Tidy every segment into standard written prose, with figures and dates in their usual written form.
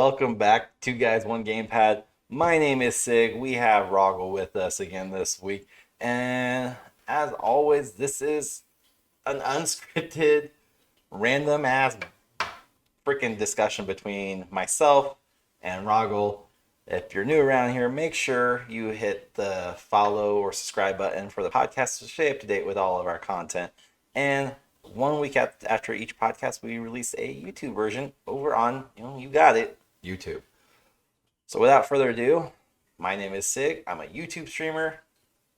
welcome back to Guys One Gamepad. My name is Sig. We have Roggle with us again this week. And as always, this is an unscripted, random ass freaking discussion between myself and Roggle. If you're new around here, make sure you hit the follow or subscribe button for the podcast to stay up to date with all of our content. And one week after each podcast, we release a YouTube version over on, you got it, YouTube. So without further ado, my name is Sig. I'm a YouTube streamer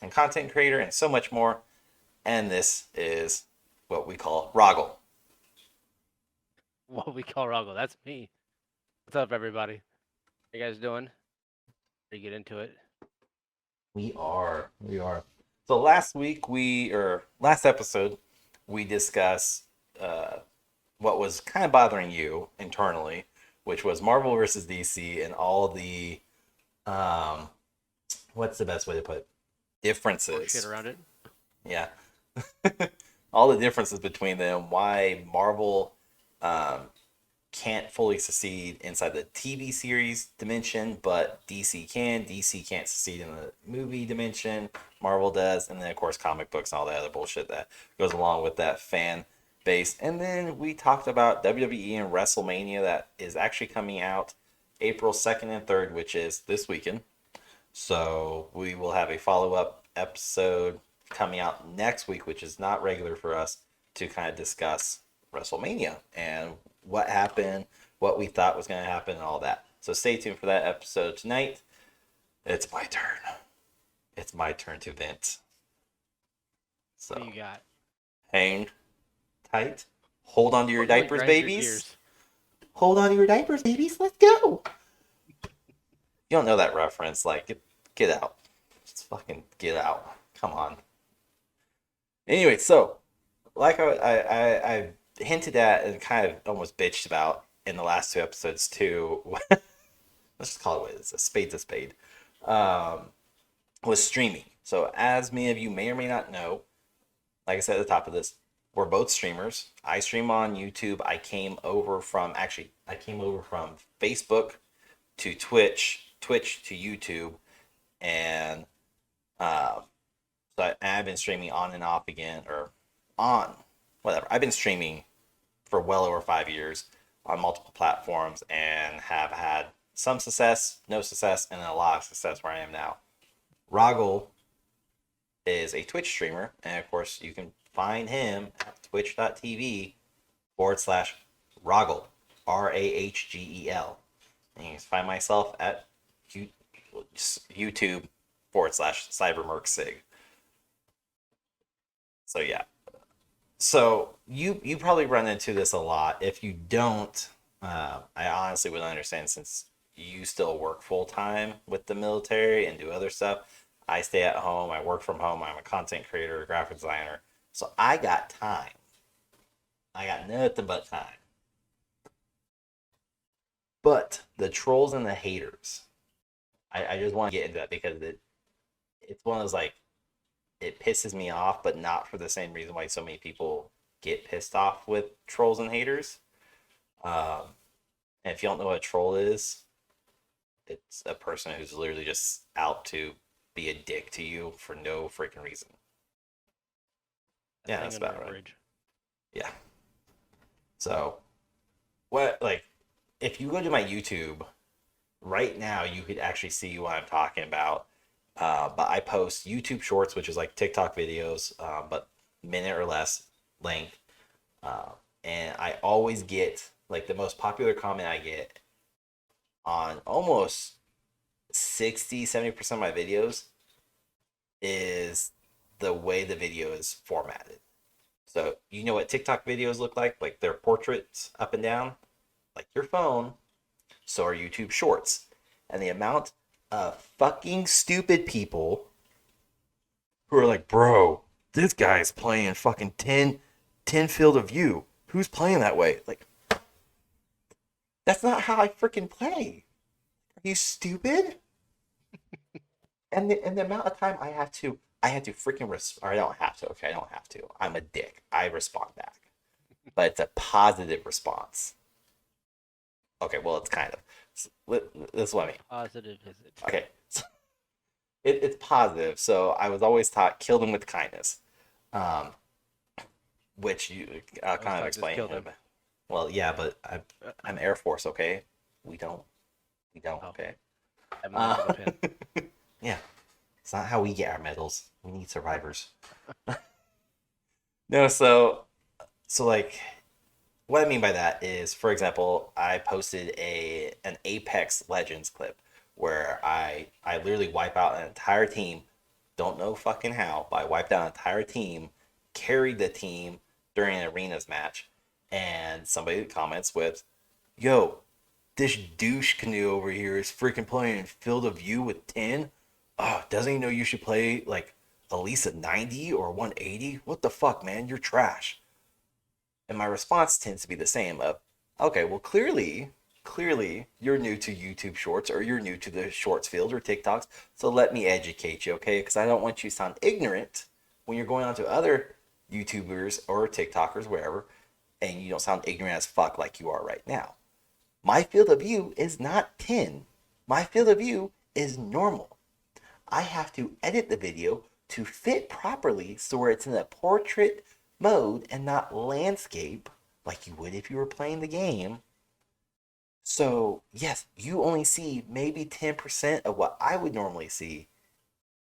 and content creator and so much more. And this is what we call Roggle. What we call Roggle. That's me. What's up, everybody? How you guys doing? Ready to get into it? We are. So last episode, we discussed what was kind of bothering you internally, which was Marvel versus DC and all the, what's the best way to put it? Differences. Shit around it. Yeah. All the differences between them, why Marvel can't fully succeed inside the TV series dimension, but DC can. DC can't succeed in the movie dimension. Marvel does. And then, of course, comic books and all that other bullshit that goes along with that fan base. And then we talked about WWE and WrestleMania that is actually coming out April 2nd and 3rd, which is this weekend. So we will have a follow-up episode coming out next week, which is not regular for us, to kind of discuss WrestleMania and what happened, what we thought was going to happen, and all that. So stay tuned for that episode tonight. It's my turn. It's my turn to vent. So, What do you got? Hang tight. Hold on to your diapers, babies. Gears. Hold on to your diapers, babies. Let's go. You don't know that reference. Like, get out. Just fucking get out. Come on. Anyway, so, like I hinted at and kind of almost bitched about in the last two episodes too. Let's just call it what it is. A spade's a spade. Was streaming. So as many of you may or may not know, like I said at the top of this, we're both streamers. I stream on YouTube. I came over from Facebook to Twitch to YouTube, and so I've been streaming on and off again, or on whatever. I've been streaming for well over 5 years on multiple platforms and have had some success, no success, and then a lot of success where I am now. Roggle is a Twitch streamer, and of course you can find him at twitch.tv/Roggle, RAHGEL. And you can find myself at YouTube/CyberMercSig. So yeah. So you probably run into this a lot. If you don't, I honestly would understand, since you still work full time with the military and do other stuff. I stay at home. I work from home. I'm a content creator, a graphic designer. So I got time. I got nothing but time. But the trolls and the haters, I just want to get into that because it's one of those, like, it pisses me off, but not for the same reason why so many people get pissed off with trolls and haters. And if you don't know what a troll is, it's a person who's literally just out to be a dick to you for no freaking reason. Yeah, that's about right. Yeah. So, if you go to my YouTube right now, you could actually see what I'm talking about. But I post YouTube shorts, which is like TikTok videos, but minute or less length. And I always get, like, the most popular comment I get on almost 60-70% of my videos is the way the video is formatted. So you know what TikTok videos look like their portraits up and down, like your phone. So are YouTube shorts. And the amount of fucking stupid people who are like, bro, this guy's playing fucking 10 field of view. Who's playing that way? Like, that's not how I freaking play. Are you stupid? and the amount of time I have to freaking or I don't have to. Okay, I don't have to. I'm a dick. I respond back, but it's a positive response. Okay, well, it's kind of. That's what I mean. Positive is it? Okay, so it's positive. So I was always taught kill them with kindness, um, which you I was kind of taught just explain. kill them. Well, yeah, but I'm Air Force. Okay, we don't we don't. Oh, Okay. I have no Uh, single pin. yeah, it's not how we get our medals. We need survivors. No, so like what I mean by that is, for example, I posted an Apex Legends clip where I literally wipe out an entire team. Don't know fucking how, but I wiped out an entire team, carried the team during an arenas match, and somebody comments with, "Yo, this douche canoe over here is freaking playing in field of view with 10. Oh, doesn't he know you should play like at least a 90 or 180? What the fuck, man? You're trash." And my response tends to be the same of, okay, well, clearly you're new to YouTube Shorts or you're new to the Shorts field or TikToks. So let me educate you, okay? Because I don't want you to sound ignorant when you're going on to other YouTubers or TikTokers, wherever, and you don't sound ignorant as fuck like you are right now. My field of view is not 10. My field of view is normal. I have to edit the video to fit properly so where it's in a portrait mode and not landscape like you would if you were playing the game. So, yes, you only see maybe 10% of what I would normally see,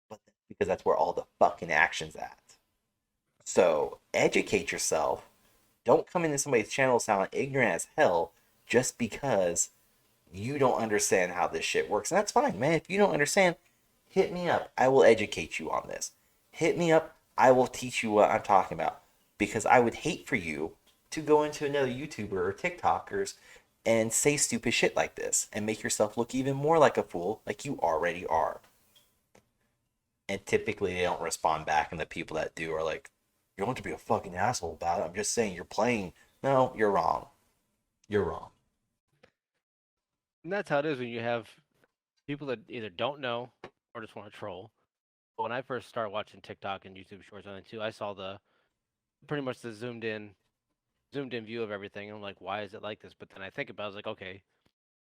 but because that's where all the fucking action's at. So, educate yourself. Don't come into somebody's channel sounding ignorant as hell just because you don't understand how this shit works. And that's fine, man. If you don't understand, hit me up. I will educate you on this. Hit me up. I will teach you what I'm talking about. Because I would hate for you to go into another YouTuber or TikTokers and say stupid shit like this and make yourself look even more like a fool like you already are. And typically they don't respond back, and the people that do are like, "You don't have to be a fucking asshole about it. I'm just saying you're playing." No, you're wrong. You're wrong. And that's how it is when you have people that either don't know or just want to troll. But when I first started watching TikTok and YouTube Shorts on it too, I saw the pretty much the zoomed in view of everything. And I'm like, why is it like this? But then I think about it, I was like, okay,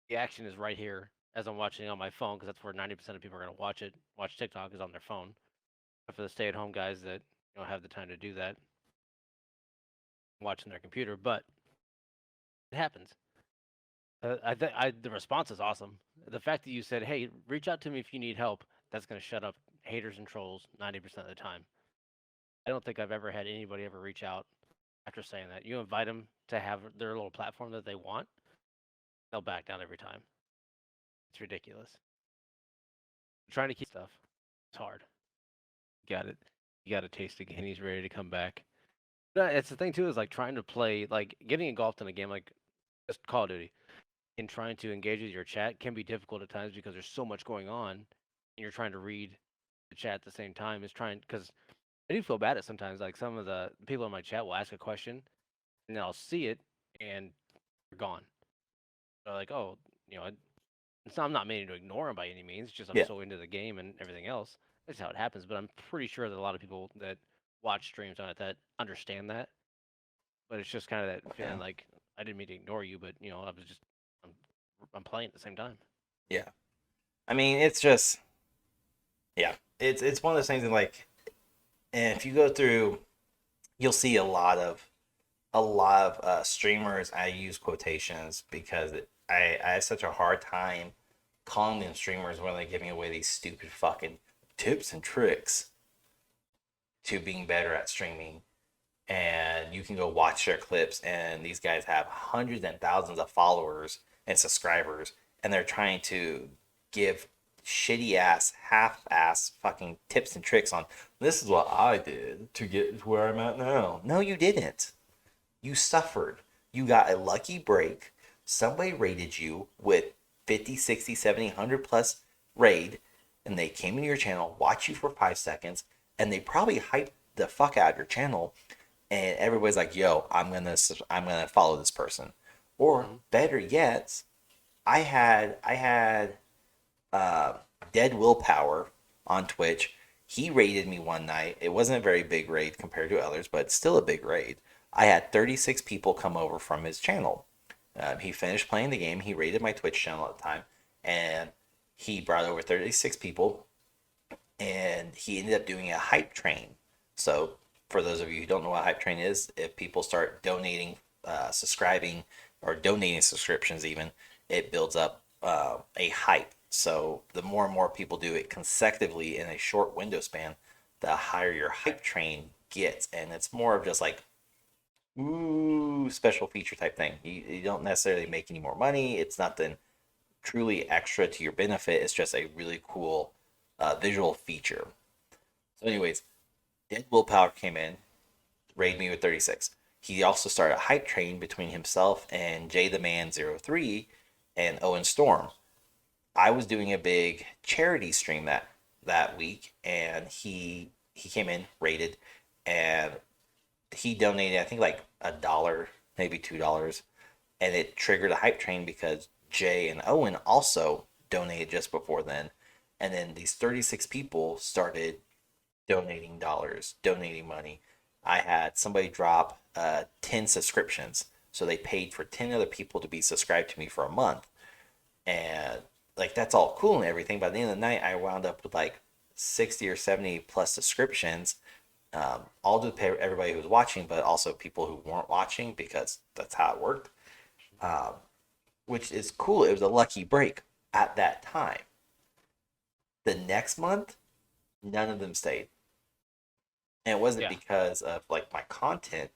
the action is right here as I'm watching on my phone because that's where 90% of people are going to watch TikTok is on their phone. But for the stay-at-home guys that have the time to do that, watching their computer, but it happens. The response is awesome. The fact that you said, "Hey, reach out to me if you need help," that's going to shut up haters and trolls 90% of the time. I don't think I've ever had anybody ever reach out after saying that. You invite them to have their little platform that they want, they'll back down every time. It's ridiculous. Trying to keep stuff, it's hard. Got it. You got to taste again. He's ready to come back. But it's the thing too is like trying to play, like getting engulfed in a game like just Call of Duty and trying to engage with your chat can be difficult at times because there's so much going on, and you're trying to read the chat at the same time. Is trying because I do feel bad at sometimes. Like some of the people in my chat will ask a question, and then I'll see it, and they're gone. They're like, oh, you know, I'm not meaning to ignore them by any means. It's just I'm Yeah. so into the game and everything else. That's how it happens. But I'm pretty sure that a lot of people that watch streams on it that understand that. But it's just kind of that Yeah. feeling like I didn't mean to ignore you, but I was just I'm, I'm playing at the same time. Yeah. I mean, it's just, yeah. It's one of those things that like, and if you go through, you'll see a lot of streamers. I use quotations because I have such a hard time calling them streamers when they're giving away these stupid fucking tips and tricks to being better at streaming. And you can go watch their clips, and these guys have hundreds and thousands of followers and subscribers, and they're trying to give shitty ass, half ass fucking tips and tricks on this is what I did to get to where I'm at now. No, you didn't. You suffered. You got a lucky break. Somebody rated you with 50, 60, 70, 100 plus raid, and they came into your channel, watched you for 5 seconds, and they probably hyped the fuck out of your channel. And everybody's like, "Yo, I'm gonna follow this person." Or Hmm. better yet, I had uh, Dead Willpower on Twitch. He raided me one night. It wasn't a very big raid compared to others, but still a big raid. I had 36 people come over from his channel. He finished playing the game. He raided my Twitch channel at the time, and he brought over 36 people, and he ended up doing a hype train. So, for those of you who don't know what hype train is, if people start donating, subscribing, or donating subscriptions, even, it builds up a hype. So, the more and more people do it consecutively in a short window span, the higher your hype train gets. And it's more of just like, ooh, special feature type thing. You don't necessarily make any more money. It's nothing truly extra to your benefit. It's just a really cool visual feature. So, anyways, Dead Willpower came in, raided me with 36. He also started a hype train between himself and Jay the Man 03 and Owen Storm. I was doing a big charity stream that week, and he came in, raided, and he donated I think like $1, maybe $2, and it triggered a hype train because Jay and Owen also donated just before then, and then these 36 people started donating dollars, donating money. I had somebody drop 10 subscriptions, so they paid for 10 other people to be subscribed to me for a month, and like that's all cool and everything. By the end of the night, I wound up with like 60 or 70 plus subscriptions, all to pay everybody who was watching, but also people who weren't watching because that's how it worked, um, which is cool. It was a lucky break at that time. The next month, none of them stayed. And it wasn't Yeah. because of like my content.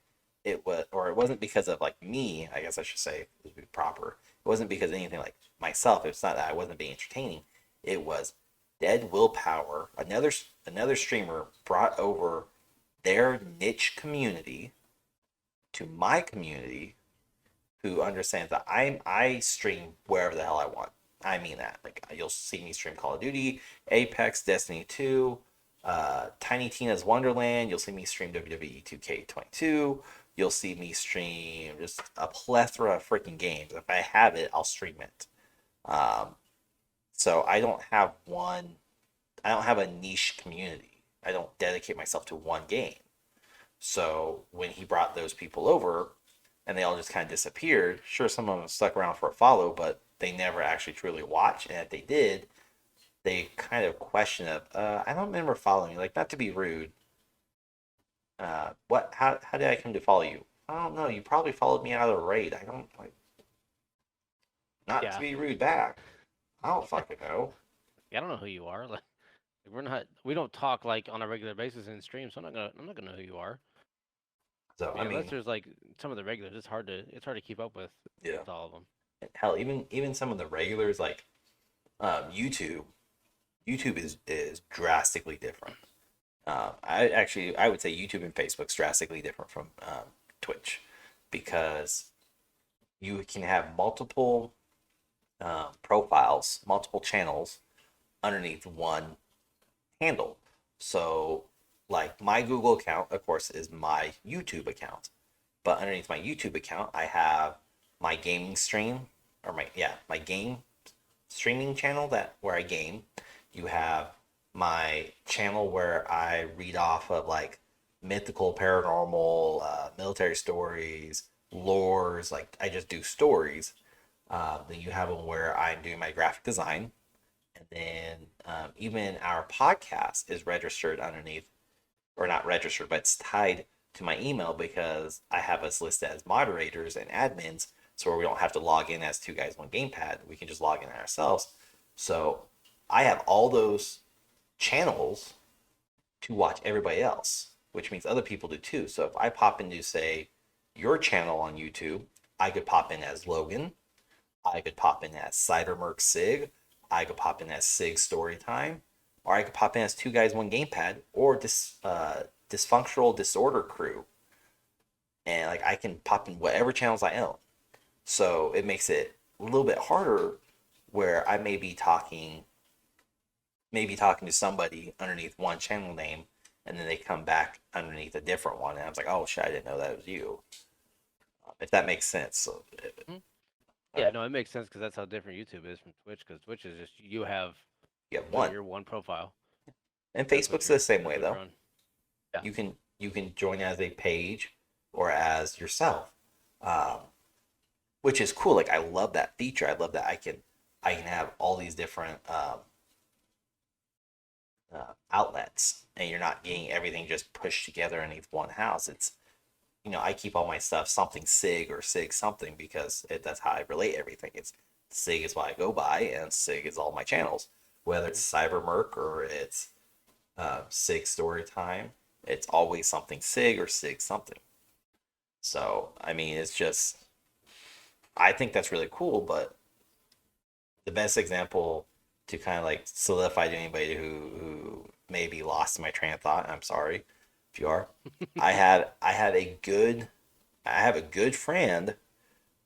It was, or it wasn't because of like me, I guess I should say, to be proper. It wasn't because of anything like myself. It's not that I wasn't being entertaining. It was Dead Willpower. Another streamer brought over their niche community to my community, who understands that I stream wherever the hell I want. I mean that. Like you'll see me stream Call of Duty, Apex, Destiny 2, Tiny Tina's Wonderland. You'll see me stream WWE 2K22. You'll see me stream just a plethora of freaking games. If I have it, I'll stream it. Um, so I don't have one. I don't have a niche community. I don't dedicate myself to one game. So when he brought those people over, and they all just kind of disappeared. Sure, some of them stuck around for a follow, but they never actually truly watched. And if they did, they kind of question of, I don't remember following you. Like, not to be rude. What? How did I come to follow you? I don't know. You probably followed me out of the raid. I don't like. Not to Yeah. be rude back. I don't fucking know. Yeah, I don't know who you are. Like, we don't talk like on a regular basis in streams, so I'm not gonna know who you are. So I I mean, unless mean, there's like some of the regulars, it's hard to keep up yeah. with all of them. Hell, even some of the regulars like YouTube. YouTube is drastically different. I would say YouTube and Facebook's drastically different from Twitch, because you can have multiple profiles, multiple channels underneath one handle. So, like my Google account, of course, is my YouTube account, but underneath my YouTube account, I have my gaming stream, or my game streaming channel that where I game. You have my channel where I read off of like mythical, paranormal, military stories, lores. Like I just do stories. Then you have one where I'm doing my graphic design, and then even our podcast is registered underneath, or not registered, but it's tied to my email because I have us listed as moderators and admins, so we don't have to log in as two guys one gamepad. We can just log in ourselves. So I have all those channels to watch everybody else, which means other people do too. So if I pop into, say, your channel on YouTube, I could pop in as Logan. I could pop in as Cidermerc Sig. I could pop in as Sig Storytime. Or I could pop in as two guys, one gamepad, or dysfunctional disorder crew. And like I can pop in whatever channels I own. So it makes it a little bit harder where I may be talking to somebody underneath one channel name, and then they come back underneath a different one, and I was like, oh shit, I didn't know that was you. If that makes sense. So, Mhm. Yeah, okay, no, it makes sense because that's how different YouTube is from Twitch. Because Twitch is just you have you have you know one, your one profile. and Facebook's the same That's way what though. you're on. Yeah. You can join as a page or as yourself, um, which is cool. Like I love that feature. I love that I can have all these different outlets, and you're not getting everything just pushed together underneath one house. It's I keep all my stuff something Sig or Sig something because that's how I relate everything. It's Sig is what I go by, and Sig is all my channels. Whether it's Cybermerc or it's Sig Storytime, it's always something Sig or Sig something. So I mean, it's just I think that's really cool. But the best example to kind of like solidify to anybody who maybe lost my train of thought, I'm sorry if you are. I had a good I have a good friend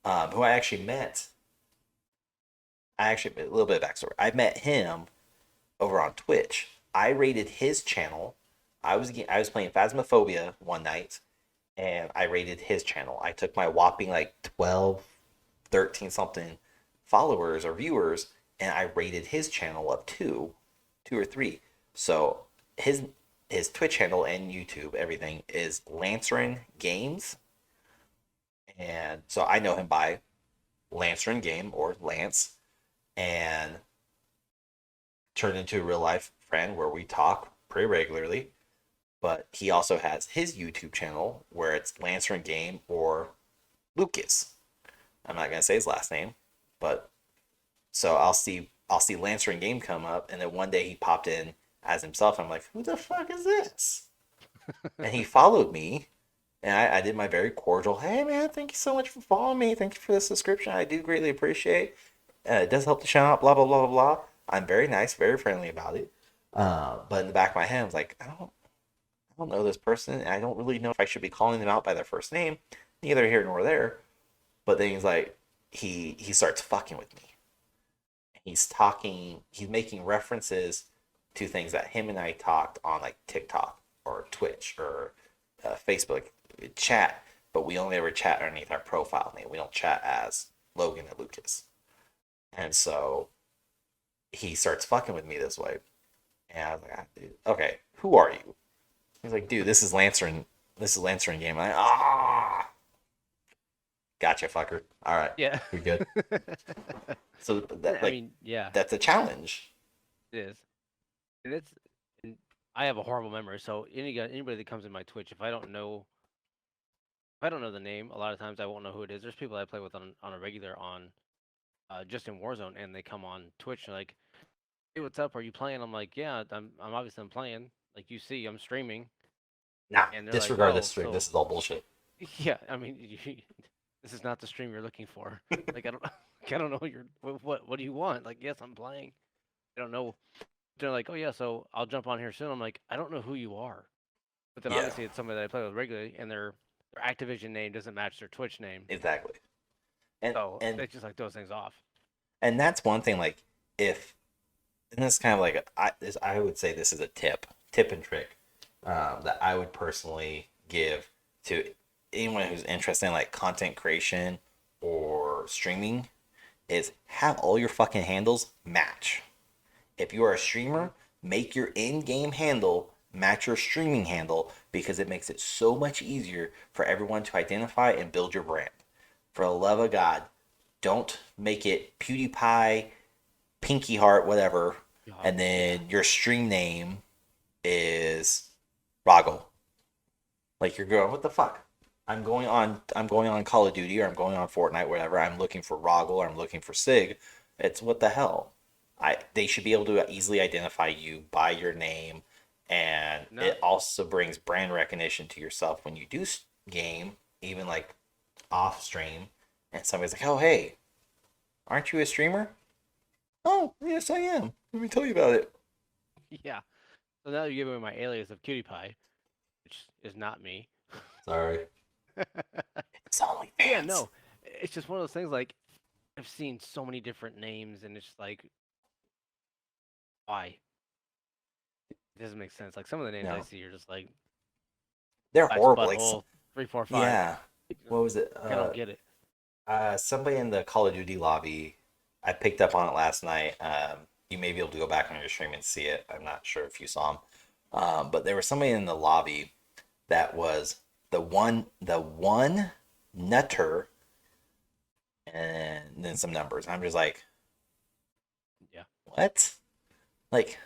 who I actually met. I actually a little bit of backstory. I met him over on Twitch. I rated his channel. I was playing Phasmophobia one night, and I rated his channel. I took my whopping like 12, 13 something followers or viewers, and I rated his channel up two or three. So his his Twitch handle and YouTube, everything is Lancerin Games. And so I know him by Lancerin Game or Lance, and turned into a real life friend where we talk pretty regularly. But he also has his YouTube channel where it's Lancerin Game or Lucas. I'm not gonna say his last name, but so I'll see Lancerin Game come up, and then one day he popped in as himself. I'm like, who the fuck is this? And he followed me, and I did my very cordial, hey man, thank you so much for following me. Thank you for the subscription. I do greatly appreciate. It does help the channel out. Blah blah blah blah blah. I'm very nice, very friendly about it. But in the back of my head, I was like, I don't know this person. And I don't really know if I should be calling them out by their first name. Neither here nor there. But then he's like, he starts fucking with me. He's talking. He's making references to things that him and I talked on like TikTok or Twitch or Facebook chat, but we only ever chat underneath our profile name. We don't chat as Logan and Lucas. And so he starts fucking with me this way. And I was like, dude, okay, who are you? He's like, dude, this is Lancerin. This is Lancerin game. I'm like, gotcha, fucker. All right, Yeah. we good. So that I like mean, yeah, that's a challenge. it is. And it's. And I have a horrible memory, so anybody that comes in my Twitch, if I don't know the name, a lot of times I won't know who it is. There's people I play with on a regular on just in Warzone, and they come on Twitch and like, hey, what's up? Are you playing? I'm like, yeah, I'm obviously I'm playing. Like you see, I'm streaming, Nah, and they're like, disregard this oh, stream. so This is all bullshit. yeah. I mean, this is not the stream you're looking for. Like I don't, I don't know what do you want? Like yes, I'm playing. I don't know. They're like, oh yeah, so I'll jump on here soon. I'm like, I don't know who you are. But then Yeah, obviously it's somebody that I play with regularly, and their Activision name doesn't match their Twitch name. exactly. And So and it's just like those things off. and that's one thing. Like if and this kind of like I would say this is a tip and trick that I would personally give to anyone who's interested in like content creation or streaming is have all your fucking handles match. If you are a streamer, make your in-game handle match your streaming handle because it makes it so much easier for everyone to identify and build your brand. For the love of God, don't make it PewDiePie, Pinky Heart, whatever, God, and yeah. then your stream name is Roggle. Like you're going, what the fuck? I'm going on Call of Duty or I'm going on Fortnite, whatever. I'm looking for Roggle or I'm looking for Sig. It's what the hell? They should be able to easily identify you by your name, and No, it also brings brand recognition to yourself when you do game, even like off stream, and somebody's like, "Oh, hey, aren't you a streamer?" "Oh, yes, I am. Let me tell you about it." yeah. So now you're giving me my alias of Cutie Pie, which is not me. Sorry, it's only Yeah, fans. no. It's just one of those things like I've seen so many different names and it's just like why? It doesn't make sense. Like some of the names I No, see are just like they're Ice horrible. Like, Butthole 345. yeah, what was it? I don't get it. Somebody in the Call of Duty lobby, I picked up on it last night. You may be able to go back on your stream and see it. I'm not sure if you saw him. But there was somebody in the lobby that was the one nutter, and then some numbers. I'm just like, Yeah. what? Like,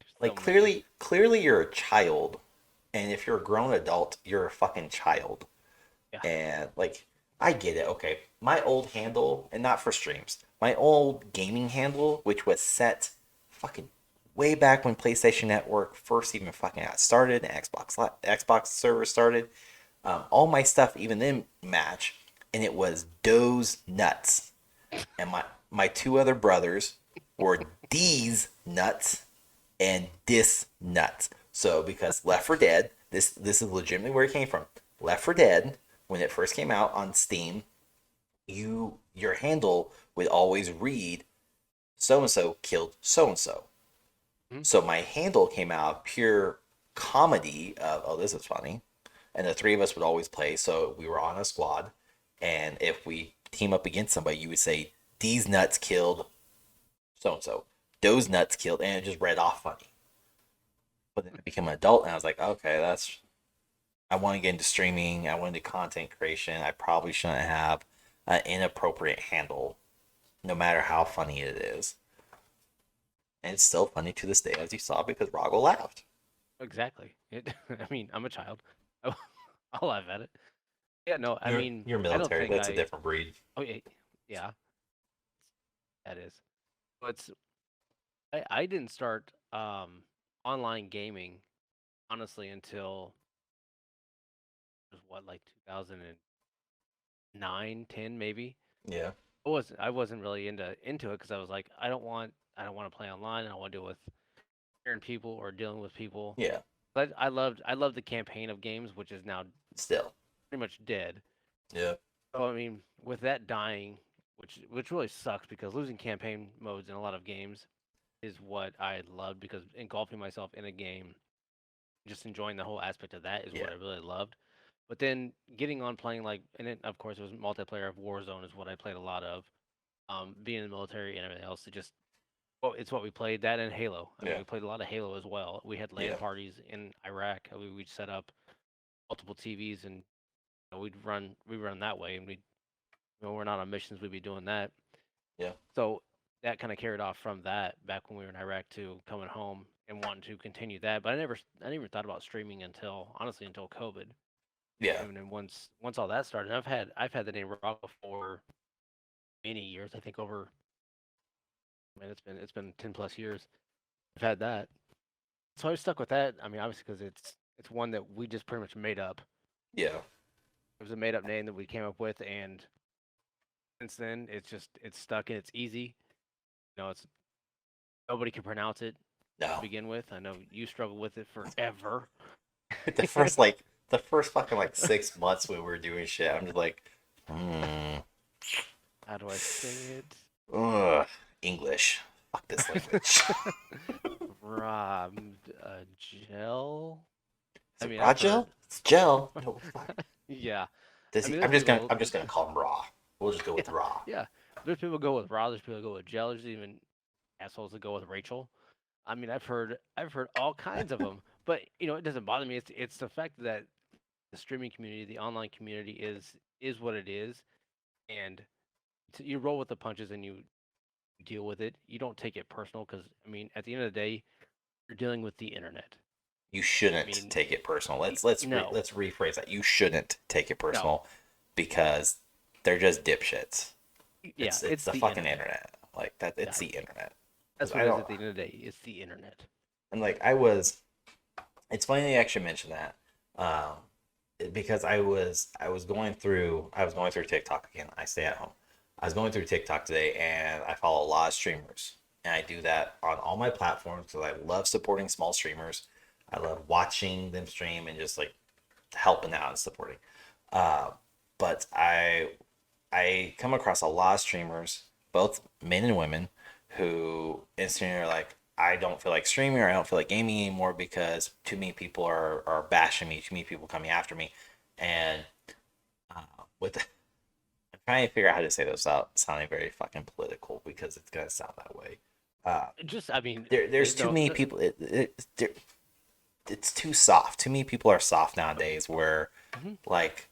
There's so many. clearly you're a child, and if you're a grown adult, you're a fucking child. Yeah. And like, I get it. Okay, my old handle, and not for streams, my old gaming handle, which was set fucking way back when PlayStation Network first even fucking got started and Xbox servers started. All my stuff even then match, and it was Doe's nuts, and my two other brothers were D's nuts and Dis nuts. So because Left 4 Dead, this is legitimately where it came from. Left 4 Dead, when it first came out on Steam, your handle would always read so and so killed so and so. Mhm. So my handle came out of pure comedy of, oh, this is funny. And the three of us would always play. So we were on a squad. And if we team up against somebody, you would say, these nuts killed so and so. Those nuts killed. And it just read off funny. But then I became an adult and I was like, okay, that's. I want to get into streaming. I want to do content creation. I probably shouldn't have an inappropriate handle, no matter how funny it is. And it's still funny to this day, as you saw, because Roggle laughed. Exactly. I mean, I'm a child. I'll laugh at it. Yeah, no, I You're mean, you're I don't military. think That's a I. different breed. Oh yeah, yeah, that is. But I didn't start online gaming honestly until it was what, like 2009, 10 maybe. Yeah. I wasn't really into it because I was like, I don't want to play online. I don't want to deal with hearing people or dealing with people. Yeah. But I loved the campaign of games, which is now Still. pretty much dead. Yeah. So I mean, with that dying, which really sucks because losing campaign modes in a lot of games is what I loved because engulfing myself in a game, just enjoying the whole aspect of that is Yeah. what I really loved. But then getting on playing like, and it, of course it was multiplayer of Warzone is what I played a lot of. Being in the military and everything else, well, it's what we played. That and Halo. I mean, Yeah. we played a lot of Halo as well. We had LAN Yeah. parties in Iraq. We'd set up multiple TVs and we'd run that way. And when we're not on missions, we'd be doing that. Yeah. So that kind of carried off from that back when we were in Iraq to coming home and wanting to continue that. But I never even thought about streaming until honestly until COVID. Yeah. And then once all that started, I've had the name Rock for many years. I think over, man, it's been 10 plus years. I've had that. So I was stuck with that. I mean, obviously because it's one that we just pretty much made up. Yeah. It was a made up name that we came up with, and since then it's stuck and it's easy. It's nobody can pronounce it to No. begin with. I know you struggle with it forever. The first like the first fucking like 6 months when we were doing shit, I'm just like, hmm. How do I say it? Ugh. English. Fuck this language. Rob, gel. Is I it mean, raw I've gel? heard. It's gel. No, fuck. Yeah. Does I he? mean, I'm there's just gonna people. I'm just gonna call him raw. We'll just go with Yeah, raw. yeah. There's people go with raw. There's people go with gel. There's even assholes that go with Rachel. I mean, I've heard all kinds of them. But it doesn't bother me. It's the fact that the streaming community, the online community, is what it is, and you roll with the punches and you deal with it. You don't take it personal because I mean, at the end of the day, you're dealing with the internet. You I shouldn't mean, take it personal. Let's no, rephrase that. You shouldn't take it no, personal because they're just dipshits. yeah, It's it's the the fucking internet. internet. Like that. It's Yeah, the internet. Because that's what I it is don't. at the end of the day. It's the internet. And like I was. It's funny they actually mentioned that. Because I was going through TikTok again. I stay at home. I was going through TikTok today and I follow a lot of streamers. And I do that on all my platforms because I love supporting small streamers. I love watching them stream and just like helping out and supporting. Uh, but I come across a lot of streamers, both men and women, who instantly are like, I don't feel like streaming or I don't feel like gaming anymore because too many people are bashing me, too many people coming after me. And uh, with I'm trying to figure out how to say this without sounding very fucking political because it's gonna sound that way. Uh, Just, I mean, there's too no, many no, people. It's too soft. Too many people are soft nowadays. Where mhm. like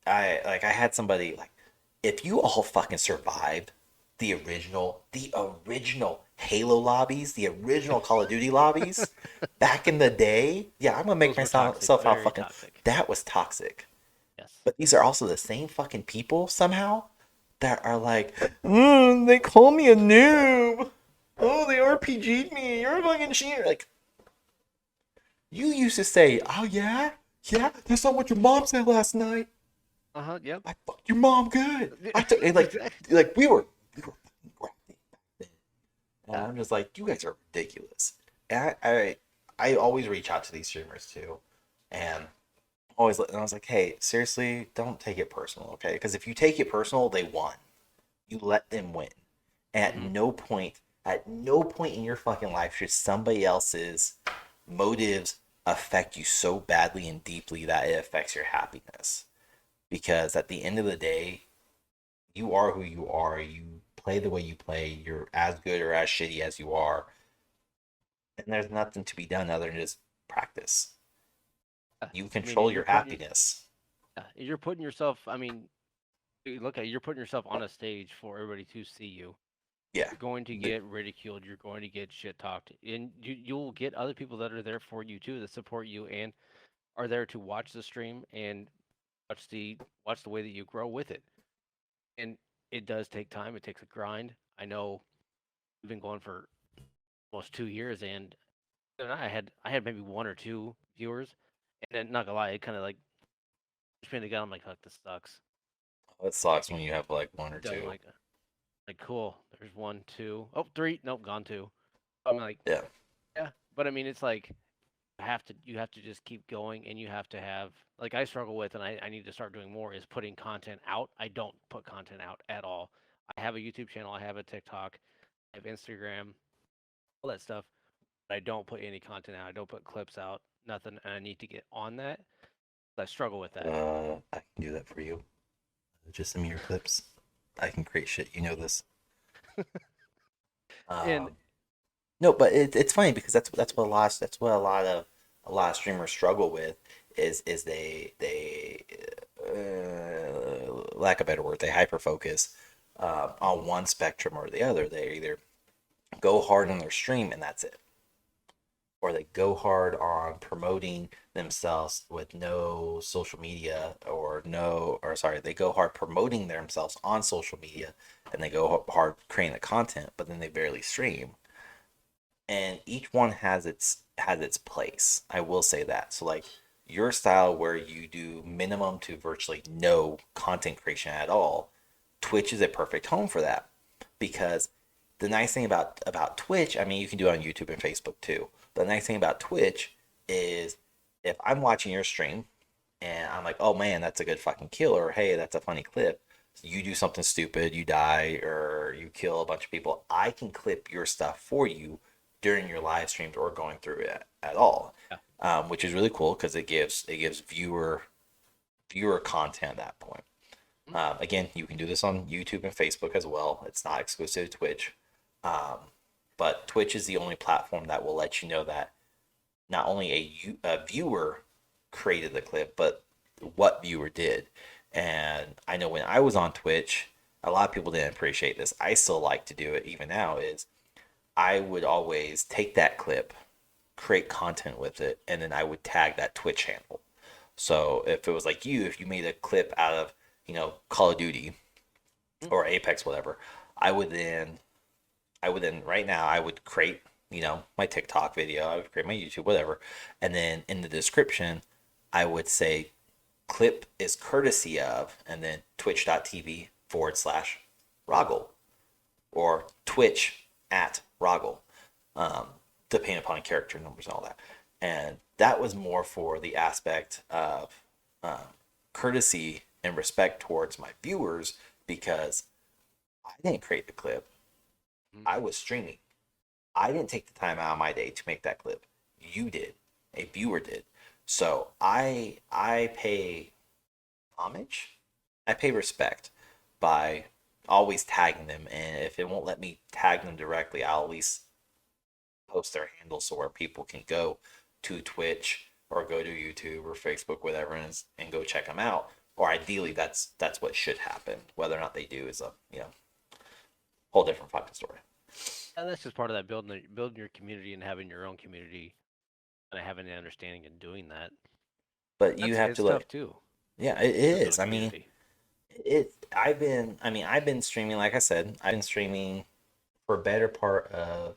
I had somebody like if you all fucking survived the original Halo lobbies, the original Call of Duty lobbies back in the day, yeah, I'm gonna make Those were toxic, myself out very fucking. toxic. That was toxic. Yes. But these are also the same fucking people somehow that are like, they call me a noob. Oh, they RPG'd me. You're a fucking cheater. Like, you used to say, oh, yeah? Yeah? That's not what your mom said last night. Yep. I fucked your mom good. I took, and Exactly. like we were fucking graphic back then. And Yeah. I'm just like, you guys are ridiculous. And I always reach out to these streamers too. And and I was like, hey, seriously, don't take it personal, okay? Because if you take it personal, they won. You let them win. And Hmm. at no point in your fucking life should somebody else's motives affect you so badly and deeply that it affects your happiness. Because at the end of the day, you are who you are. You play the way you play. You're as good or as shitty as you are. And there's nothing to be done other than just practice. Yeah. You I mean, control your happiness. you're putting yourself. I mean, look at you're putting yourself on a stage for everybody to see you. Yeah. You're going to The- get ridiculed. You're going to get shit talked, and you'll get other people that are there for you too, that support you and are there to watch the stream and watch the way that you grow with it. And it does take time. It takes a grind. I know we've been going for almost 2 years, and I had maybe one or two viewers, and then not gonna lie, it kind of like pushed me in the gut. I'm like, fuck, this sucks. it sucks when you have like one or It does. I'm two. like cool. There's one, two, oh, three. Nope, gone two. I'm like, Yeah. yeah, but I mean, it's like you have to just keep going, and you have to have like I struggle with, and I need to start doing more is putting content out. I don't put content out at all. I have a YouTube channel, I have a TikTok, I have Instagram, all that stuff, but I don't put any content out. I don't put clips out, nothing, and I need to get on that. I struggle with that. I can do that for you. Just send me your clips. I can create shit. You know this. And Um, no, but it's funny because that's what a lot of streamers struggle with is they lack a better word, they hyper focus on one spectrum or the other. They either go hard on their stream and that's it, or they go hard on promoting themselves with no social media or no, or sorry, they go hard promoting themselves on social media and they go hard creating the content, but then they barely stream. And each one has its place. I will say that. So like your style where you do minimum to virtually no content creation at all, Twitch is a perfect home for that. Because the nice thing about Twitch, I mean you can do it on YouTube and Facebook too. But the nice thing about Twitch is if I'm watching your stream and I'm like, oh man, that's a good fucking kill, or hey, that's a funny clip. You do something stupid, you die, or you kill a bunch of people. I can clip your stuff for you during your live streams or going through it at all, yeah. which is really cool because it gives viewer content at that point. Mm. Again, you can do this on YouTube and Facebook as well. It's not exclusive to Twitch, um, but Twitch is the only platform that will let you know that not only a viewer created the clip, but what viewer did. And I know when I was on Twitch, a lot of people didn't appreciate this. I still like to do it even now. Is I would always take that clip, create content with it, and then I would tag that Twitch handle. So if it was like if you made a clip out of Call of Duty Mm. or Apex, whatever, I would then right now I would create my TikTok video, I would create my YouTube, whatever, and then in the description I would say clip is courtesy of, and then twitch.tv/Roggle or Twitch at Roggle, um, depending upon character numbers and all that. And that was more for the aspect of courtesy and respect towards my viewers because I didn't create the clip. Mm. I was streaming. I didn't take the time out of my day to make that clip. You did. A viewer did. So I pay homage. I pay respect by always tagging them, and if it won't let me tag them directly, I'll at least post their handle so where people can go to Twitch or go to YouTube or Facebook, whatever, and go check them out. or ideally that's what should happen. Whether or not they do is a whole different fucking story. And that's just part of that building your community and having your own community and having the understanding and doing that. But you That's have it's to tough like, too yeah, it to build a is. I mean, community. I've been streaming. Like I said, I've been streaming for a better part of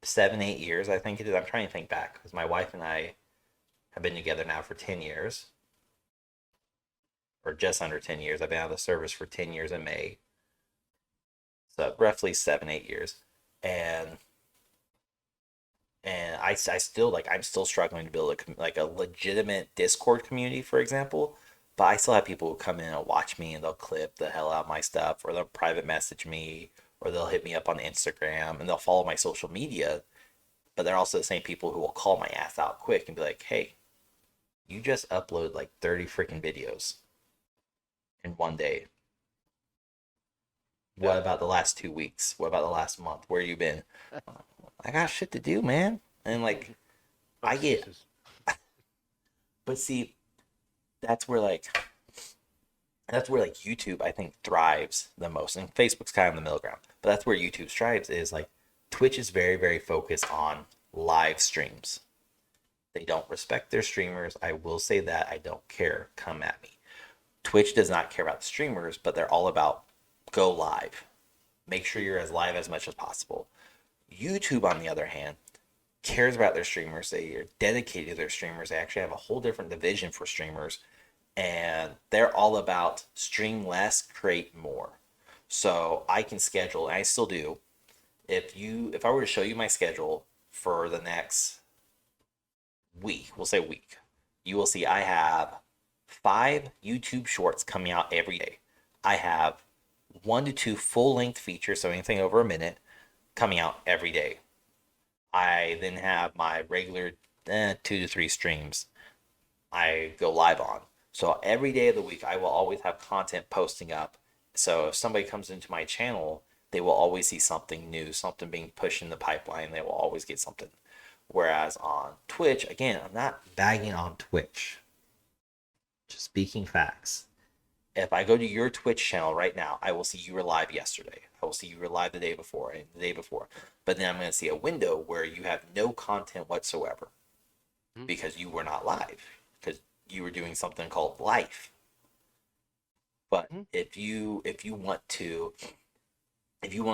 7 8 years. I think it is. I'm trying to think back because my wife and I have been together now for 10 years, or just under 10 years. I've been out of the service for 10 years in May, so roughly 7 8 years, and I still like I'm still struggling to build like a legitimate Discord community, for example. But I still have people who come in and watch me and they'll clip the hell out of my stuff, or they'll private message me, or they'll hit me up on Instagram and they'll follow my social media. But they're also the same people who will call my ass out quick and be like, "Hey, you just upload like 30 freaking videos in one day. What Yeah. about the last 2 weeks? What about the last month? Where you been?" I got shit to do, man. And like No I get, excuses. but see, that's where like that's where like YouTube I think thrives the most, and Facebook's kind of in the middle ground. But that's where YouTube strives is like Twitch is very focused on live streams. They don't respect their streamers. I will say that. I don't care. Come at me. Twitch does not care about the streamers, but they're all about go live. Make sure you're as live as much as possible. YouTube, on the other hand, cares about their streamers. They are dedicated to their streamers. They actually have a whole different division for streamers, and they're all about stream less, create more. So I can schedule, and I still do. If I were to show you my schedule for the next week, we'll say week, you will see I have 5 YouTube shorts coming out every day. I have 1 to 2 full length features, so anything over a minute, coming out every day. I then have my regular 2 to 3 streams I go live on. So every day of the week, I will always have content posting up. So if somebody comes into my channel, they will always see something new, something being pushed in the pipeline. They will always get something. Whereas on Twitch, again, I'm not bagging on Twitch, just speaking facts. If I go to your Twitch channel right now, I will see you were live yesterday. I will see you were live the day before and the day before. But then I'm going to see a window where you have no content whatsoever Mhm. because you were not live, because you were doing something called life. But Mhm. if you want to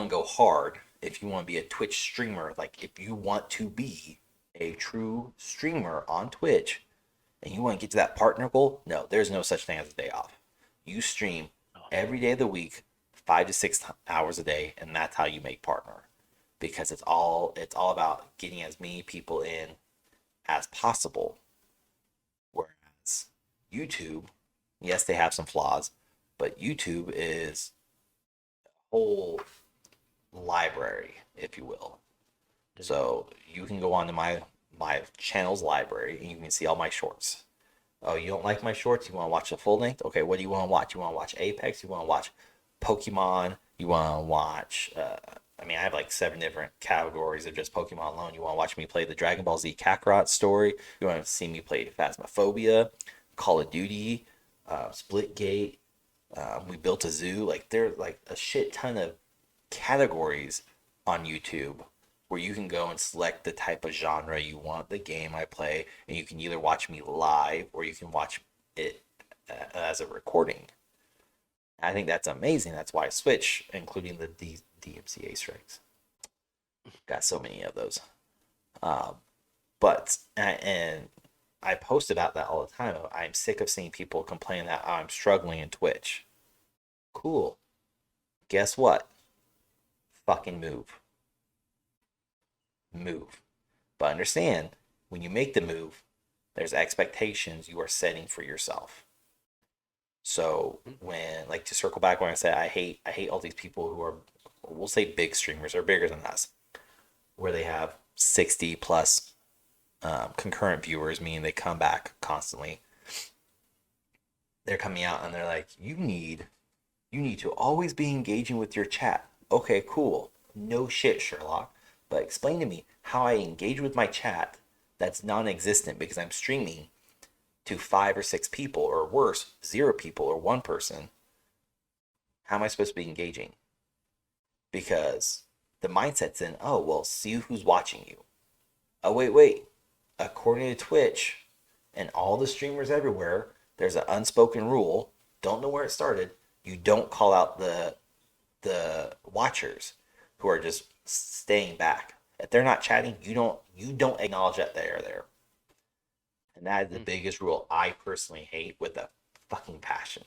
go hard, if you want to be a Twitch streamer, like if you want to be a true streamer on Twitch and you want to get to that partner goal, no, there's no such thing as a day off. You stream Oh, every day of the week, 5 to 6 hours a day, and that's how you make partner. Because it's all about getting as many people in as possible. Whereas YouTube, yes, they have some flaws, but YouTube is a whole library, if you will. it is. So you can go onto my channel's library and you can see all my shorts. Oh, you don't like my shorts? You want to watch the full length? Okay, what do you want to watch? You want to watch Apex? You want to watch Pokemon? You want to watch? I have like 7 different categories of just Pokemon alone. You want to watch me play the Dragon Ball Z Kakarot story? You want to see me play Phasmophobia, Call of Duty, Splitgate? We built a zoo. Like there's like a shit ton of categories on YouTube where you can go and select the type of genre you want, the game I play, and you can either watch me live or you can watch it as a recording. I think that's amazing. That's why I Switch, including the DMCA strikes. Got so many of those. Um, and I post about that all the time. I'm sick of seeing people complain that I'm struggling in Twitch. Cool. Guess what? Fucking move. Move. But understand, when you make the move, there's expectations you are setting for yourself. So Mhm. when, like, to circle back when I said I hate all these people who are, we'll say, big streamers or bigger than us, where they have 60 plus concurrent viewers, meaning they come back constantly. They're coming out and they're like, you need to always be engaging with your chat. Okay, cool. No shit, Sherlock. But explain to me how I engage with my chat that's non existent because I'm streaming to 5 or 6 people, or worse, 0 people or one person, how am I supposed to be engaging? Because the mindset's in, oh, well, see who's watching you. Oh, wait. According to Twitch and all the streamers everywhere, there's an unspoken rule. Don't know where it started. You don't call out the watchers who are just staying back. If they're not chatting, you don't acknowledge that they are there. And that is the Mm. biggest rule I personally hate with a fucking passion.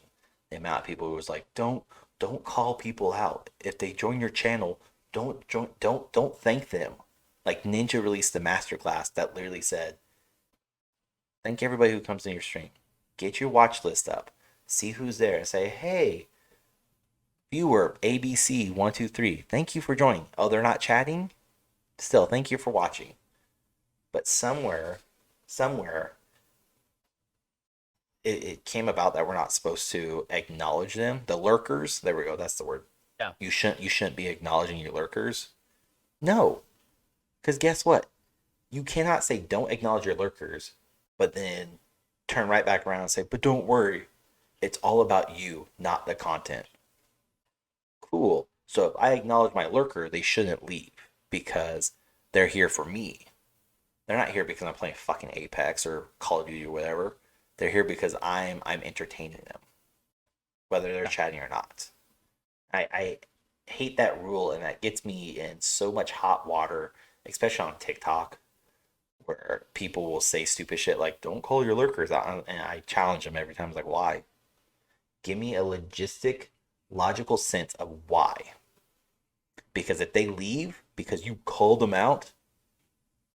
The amount of people who was like, don't call people out. If they join your channel, don't thank them. Like Ninja released a masterclass that literally said, thank everybody who comes in your stream. Get your watch list up. See who's there and say, hey, viewer ABC123, thank you for joining. Oh, they're not chatting? Still, thank you for watching. But somewhere, it came about that we're not supposed to acknowledge them. The lurkers, there we go, that's the word. Yeah. You shouldn't be acknowledging your lurkers. No. Because guess what? You cannot say don't acknowledge your lurkers, but then turn right back around and say, but don't worry. It's all about you, not the content. Cool. So if I acknowledge my lurker, they shouldn't leave because they're here for me. They're not here because I'm playing fucking Apex or Call of Duty or whatever. They're here because I'm entertaining them, whether they're Yeah. chatting or not. I hate that rule, and that gets me in so much hot water, especially on TikTok, where people will say stupid shit like "Don't call your lurkers out," and I challenge them every time. It's like, why? Give me a logical sense of why. Because if they leave because you called them out,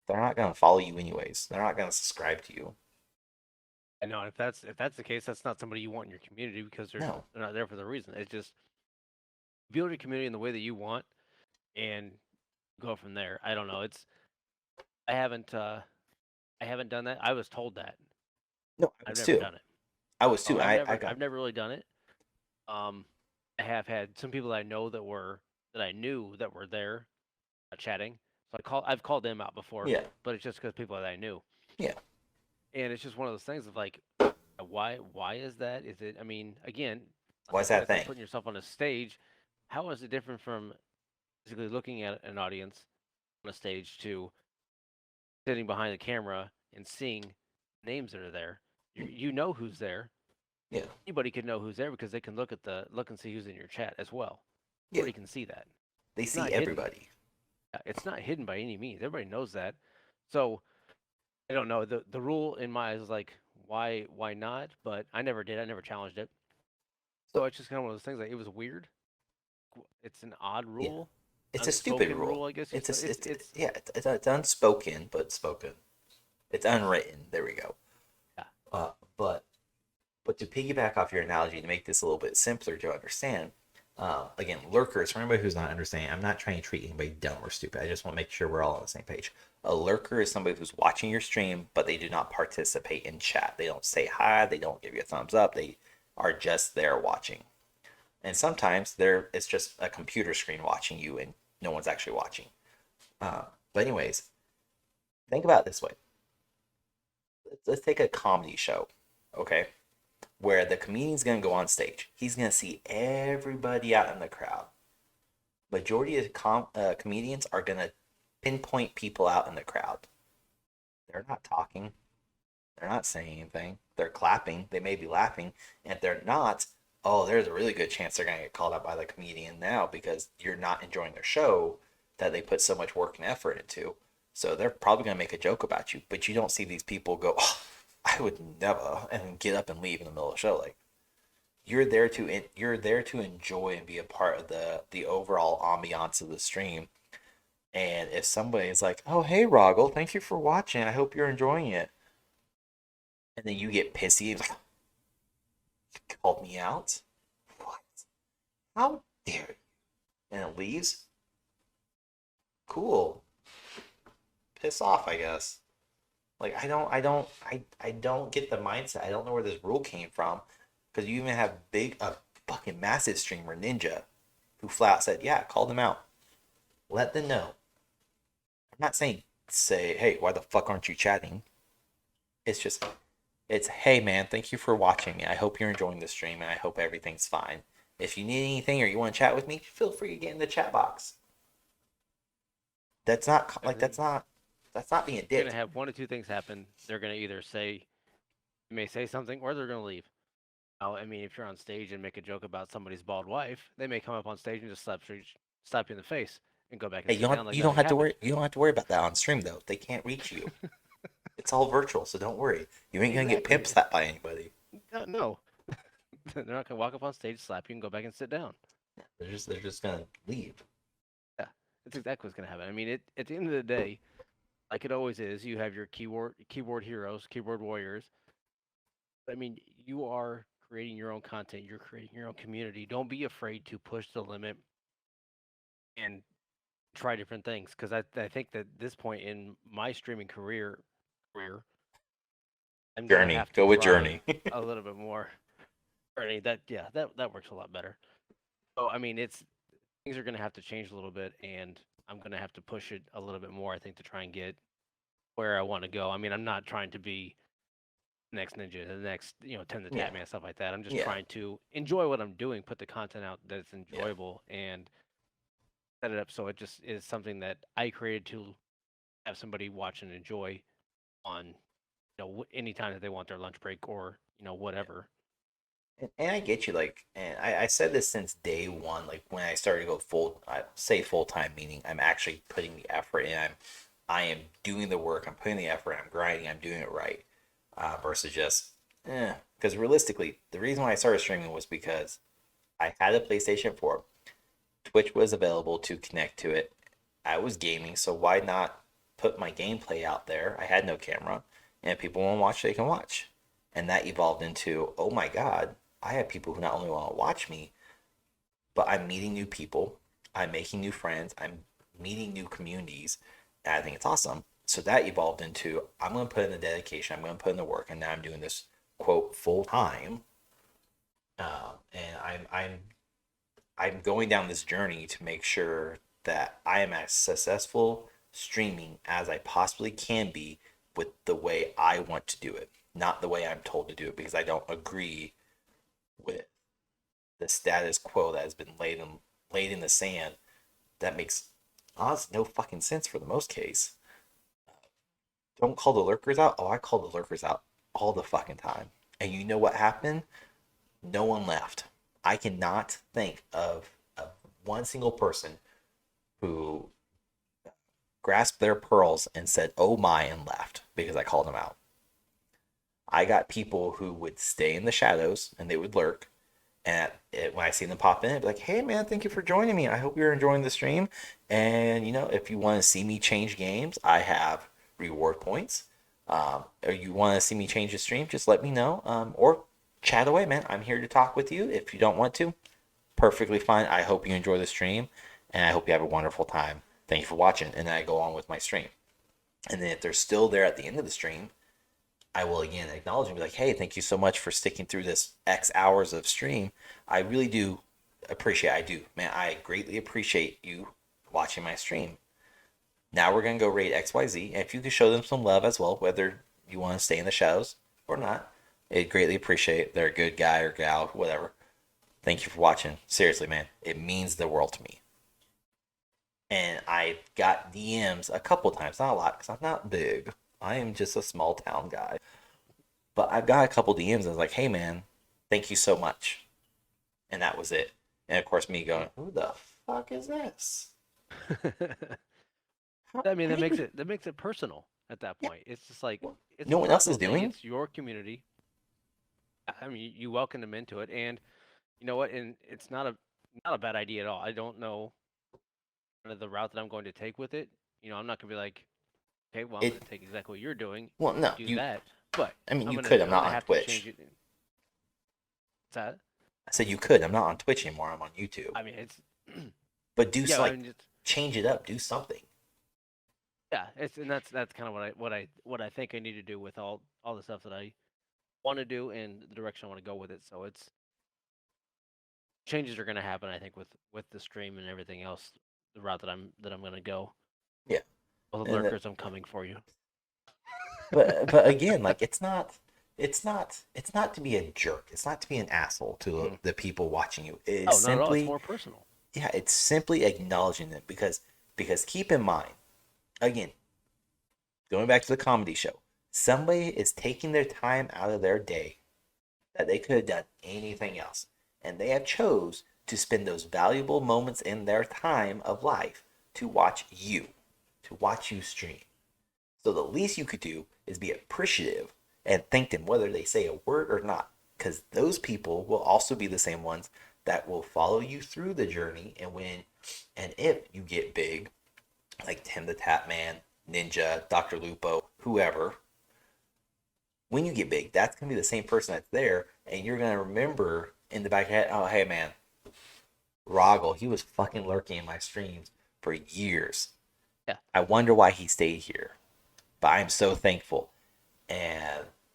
they're not gonna follow you anyways. They're not gonna subscribe to you. I know if that's the case, that's not somebody you want in your community because No. they're not there for the reason. It's just build your community in the way that you want and go from there. I don't know. I haven't uh I haven't done that. I was told that. No, I I've was never too. done it. I was Oh, too. I got I've never really done it. Um, I have had some people I know that I knew that were there chatting. So I've called them out before, yeah. but it's just because people that I knew, Yeah. and it's just one of those things of like, why is that? Is it? I mean, again, like I Why's said, that a it's like thing? putting yourself on a stage. How is it different from basically looking at an audience on a stage to sitting behind the camera and seeing names that are there? You know who's there. Yeah. Anybody can know who's there because they can look and see who's in your chat as well. Yeah. Everybody can see that. They It's see not hidden. everybody. It's not hidden by any means. Everybody knows that. So I don't know. The rule in my eyes is like why not? But I never did. I never challenged it. So So it's just kind of one of those things. Like it was weird. It's an odd yeah, rule, it's a stupid unspoken rule. rule. I guess you It's say a it's yeah. It's unspoken, but spoken. It's unwritten. There we go. yeah. Uh, but to piggyback off your analogy to make this a little bit simpler to understand, again, lurkers, for anybody who's not understanding, I'm not trying to treat anybody dumb or stupid. I just want to make sure we're all on the same page. A lurker is somebody who's watching your stream, but they do not participate in chat. They don't say hi. They don't give you a thumbs up. They are just there watching. And sometimes it's just a computer screen watching you, and no one's actually watching. But anyways, think about it this way. Let's take a comedy show, okay? Where the comedian's gonna go on stage. He's gonna see everybody out in the crowd. Majority of comedians are gonna pinpoint people out in the crowd. They're not talking. They're not saying anything. They're clapping. They may be laughing. And if they're not, oh, there's a really good chance they're gonna get called out by the comedian now because you're not enjoying their show that they put so much work and effort into. So they're probably gonna make a joke about you, but you don't see these people go, oh, I would never, and get up and leave in the middle of the show. Like you're there to enjoy and be a part of the overall ambiance of the stream. And if somebody is like, "Oh, hey, Roggle, thank you for watching. I hope you're enjoying it," and then you get pissy, like, you called me out. What? How dare you? And it leaves. Cool. Piss off, I guess. Like I don't get the mindset. I don't know where this rule came from, because you even have a fucking massive streamer Ninja, who flat out said, "Yeah, call them out. Let them know." I'm not saying say, "Hey, why the fuck aren't you chatting?" It's just It's, hey man, thank you for watching me. I hope you're enjoying the stream and I hope everything's fine. If you need anything or you want to chat with me, feel free to get in the chat box. That's not And like then that's not being a you're gonna dick. have one of two things happen. They're gonna either say, you may say something, or they're gonna leave. Now, I mean, if you're on stage and make a joke about somebody's bald wife, they may come up on stage and just slap you in the face and go back and Hey, sit down like you don't nothing have to happened. worry about that on stream though. They can't reach you. It's all virtual, so don't worry. You ain't gonna get Exactly. pimp slapped by anybody. No, they're not gonna walk up on stage, slap you, and go back and sit down. They're just gonna leave. Yeah, that's exactly what's gonna happen. I mean, at the end of the day, like it always is, you have your keyboard heroes, keyboard warriors. I mean, you are creating your own content. You're creating your own community. Don't be afraid to push the limit and try different things. Because I think that this point in my streaming career, I'm gonna Journey. have to Go with try Journey. a little bit more. Or that yeah, that works a lot better. So I mean, it's things are gonna have to change a little bit, and I'm gonna have to push it a little bit more. I think to try and get where I want to go. I mean, I'm not trying to be next ninja, the next, 10 the Yeah. Tatman, stuff like that. I'm just Yeah. trying to enjoy what I'm doing, put the content out that's Yeah. enjoyable, and set it up so it just is something that I created to have somebody watch and enjoy on, any time that they want their lunch break or Yeah. whatever. And I get you, like, and I said this since day one, like when I started to go full, I say full time, meaning I'm actually putting the effort in. I am doing the work. I'm putting the effort. I'm grinding. I'm doing it right, versus just, Because realistically, the reason why I started streaming was because I had a PlayStation 4. Twitch was available to connect to it. I was gaming, so why not put my gameplay out there? I had no camera, and if people want to watch, they can watch. And that evolved into, oh my God, I have people who not only want to watch me, but I'm meeting new people, I'm making new friends, I'm meeting new communities, and I think it's awesome. So that evolved into, I'm going to put in the dedication, I'm going to put in the work, and now I'm doing this quote full time. And I'm going down this journey to make sure that I am as successful streaming as I possibly can be with the way I want to do it, not the way I'm told to do it, because I don't agree with the status quo that has been laid in the sand. That makes honestly no fucking sense for the most case. Don't call the lurkers out. Oh, I call the lurkers out all the fucking time. And you know what happened? No one left. I cannot think of one single person who grasped their pearls and said, oh my, and left because I called them out. I got people who would stay in the shadows and they would lurk. And when I see them pop in, I'd be like, hey man, thank you for joining me. I hope you're enjoying the stream. And if you want to see me change games, I have reward points. Or you want to see me change the stream, just let me know. Or chat away, man. I'm here to talk with you. If you don't want to, perfectly fine. I hope you enjoy the stream and I hope you have a wonderful time. Thank you for watching. And then I go on with my stream. And then if they're still there at the end of the stream, I will again acknowledge and be like, hey, thank you so much for sticking through this X hours of stream. I really do appreciate I do. Man, I greatly appreciate you watching my stream. Now we're gonna go rate XYZ. And if you could show them some love as well, whether you want to stay in the shadows or not, I'd greatly appreciate they're a good guy or gal, whatever. Thank you for watching. Seriously, man. It means the world to me. And I got DMs a couple times, not a lot, because I'm not big. I am just a small town guy. But I've got a couple DMs and I was like, hey man, thank you so much. And that was it. And of course, me going, who the fuck is this? I mean, How do you, that makes it personal at that yeah, point. It's just like well, it's a no one else personal is thing. doing? It's your community. I mean, you welcome them into it, and you know what? And it's not a bad idea at all. I don't know kind of the route that I'm going to take with it. I'm not gonna be like, okay, well, I'm It, gonna take exactly what you're doing well, and no, do that, but I mean, you could. I'm I'm not gonna on have to change Twitch. it. What's that? I said you could. I'm not on Twitch anymore. I'm on YouTube. I mean, it's But do, yeah. I like, mean, just change it up. Do something. yeah. It's and that's kind of what I think I need to do with all the stuff that I want to do and the direction I want to go with it. So it's changes are going to happen. I think with the stream and everything else, the route that I'm going to go. Yeah. All the And lurkers, I'm coming for you. but again, like, it's not. It's not to be a jerk. It's not to be an asshole to Mm. the people watching you. It is Oh, not at all. It's simply, more personal. yeah, it's simply acknowledging them because keep in mind, again, going back to the comedy show, somebody is taking their time out of their day that they could have done anything else, and they have chose to spend those valuable moments in their time of life to watch you stream. So the least you could do is be appreciative and thank them whether they say a word or not, because those people will also be the same ones that will follow you through the journey. And when and if you get big, like Tim the Tap Man, Ninja, Dr. Lupo, whoever, when you get big, that's gonna be the same person that's there, and you're gonna remember in the back of your head, oh hey man, Roggle, he was fucking lurking in my streams for years. Yeah. I wonder why he stayed here. But I'm so thankful.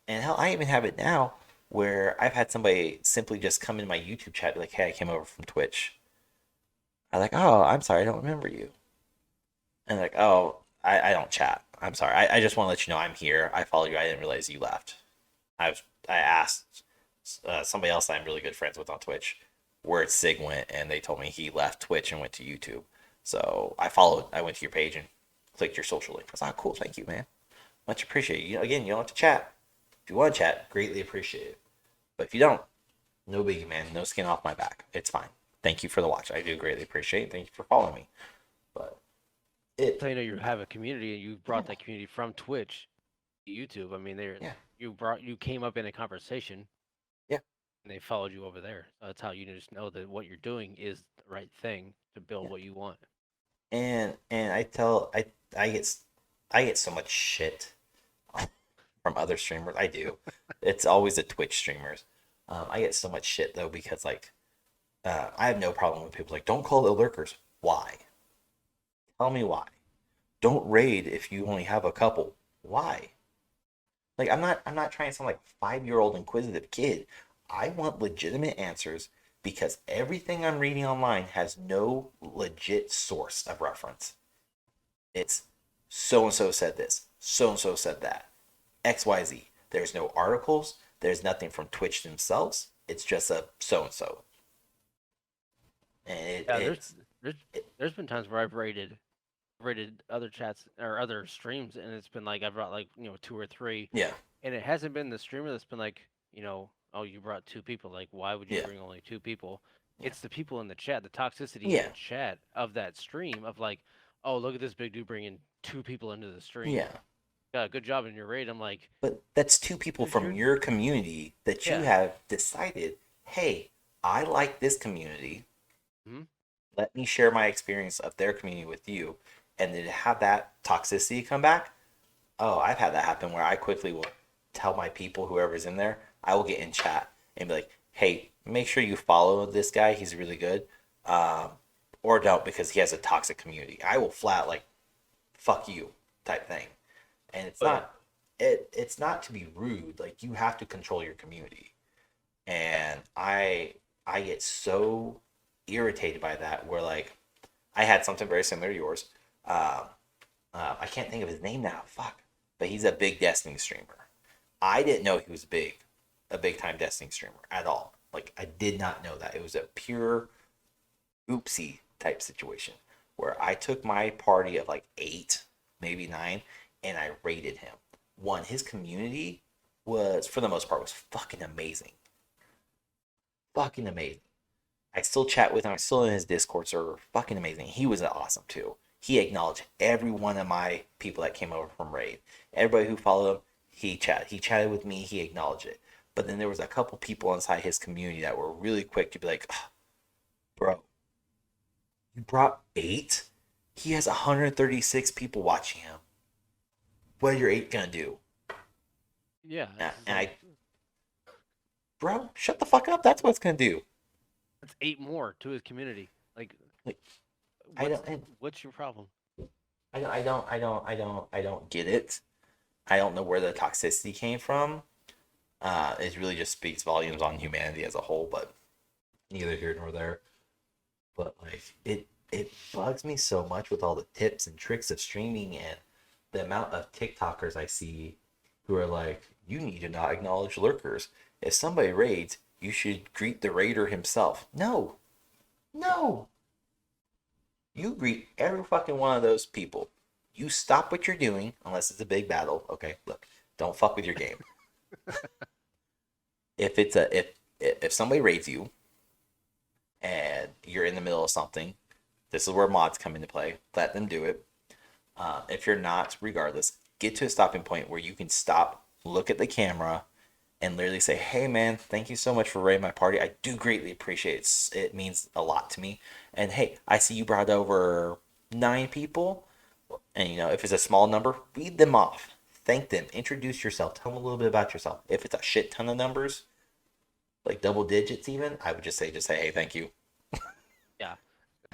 And hell, I even have it now where I've had somebody simply just come in my YouTube chat, be like, "Hey, I came over from Twitch." I'm like, "Oh, I'm sorry, I don't remember you." And like, "Oh, I don't chat. I'm sorry. I just want to let you know I'm here. I follow you. I didn't realize you left." I asked somebody else that I'm really good friends with on Twitch where Sig went, and they told me he left Twitch and went to YouTube. So I followed. I went to your page and clicked your social link. I was like, oh, "Cool, thank you, man. Much appreciated." You know, again, you don't have to chat. If you want to chat, greatly appreciate it. But if you don't, no biggie, man. No skin off my back. It's fine. Thank you for the watch. I do greatly appreciate it. Thank you for following me. But So it, you know you have a community, and you yeah, brought that community from Twitch to YouTube. I mean, yeah, you came up in a conversation, yeah, and they followed you over there. So that's how you just know that what you're doing is the right thing to build yeah. what you want. And I get I get so much shit from other streamers. I do. It's always the Twitch streamers. I get so much shit though because like I have no problem with people like don't call the lurkers. Why? Tell me why. Don't raid if you only have a couple. Why? Like I'm not trying to sound like a 5-year old inquisitive kid. I want legitimate answers because everything I'm reading online has no legit source of reference. It's so and so said this, so and so said that, XYZ. There's no articles, there's nothing from Twitch themselves. It's just a so and so. And Yeah, there's it there's been times where I've rated other chats or other streams, and it's been like I brought like two or three, yeah, and it hasn't been the streamer that's been like oh, you brought two people. Like, why would you yeah, bring only two people? yeah, It's the people in the chat, the toxicity in yeah, the chat of that stream of like, oh, look at this big dude bringing two people into the stream. yeah. Yeah, good job in your raid. I'm like, But that's two people dude, from you're your community that you yeah. have decided, hey, I like this community. Hmm. Let me share my experience of their community with you. And then to have that toxicity come back, oh, I've had that happen where I quickly will tell my people, whoever's in there, I will get in chat and be like, hey, make sure you follow this guy. He's really good. Um, or don't because he has a toxic community. I will flat like, fuck you type thing. And Oh yeah. it's not to be rude. Like you have to control your community. And I get so irritated by that where like I had something very similar to yours. Um, I can't think of his name now. Fuck. But he's a big Destiny streamer. I didn't know he was a big time Destiny streamer at all. Like I did not know that. It was a pure oopsie type situation where I took my party of like 8, maybe 9, and I rated him. One, his community was for the most part was fucking amazing. Fucking amazing. I still chat with him. I'm still in his Discord server. Fucking amazing. He was awesome too. He acknowledged every one of my people that came over from Raid. Everybody who followed him, he chatted. He chatted with me. He acknowledged it. But then there was a couple people inside his community that were really quick to be like, "Ah, bro, you brought 8? He has 136 people watching him. What are your 8 gonna do?" Yeah, it's And like I, bro, shut the fuck up. That's what it's gonna do. that's eight more to his community. Like, Like, I what's don't, I, what's your problem? I don't get it. I don't know where the toxicity came from. It really just speaks volumes on humanity as a whole, but neither here nor there. But like it bugs me so much with all the tips and tricks of streaming and the amount of TikTokers I see who are like, you need to not acknowledge lurkers. If somebody raids, you should greet the raider himself. No, no. You greet every fucking one of those people. You stop what you're doing unless it's a big battle. Okay, look, don't fuck with your game. If somebody raids you and you're in the middle of something, this is where mods come into play. Let them do it. If you're not, regardless, get to a stopping point where you can stop, look at the camera, and literally say, "Hey, man, thank you so much for raiding my party. I do greatly appreciate it. It means a lot to me. And hey, I see you brought over 9 people, and if it's a small number, read them off, thank them, introduce yourself, tell them a little bit about yourself. If it's a shit ton of numbers, like double digits even, I would just say, hey, thank you, Yeah.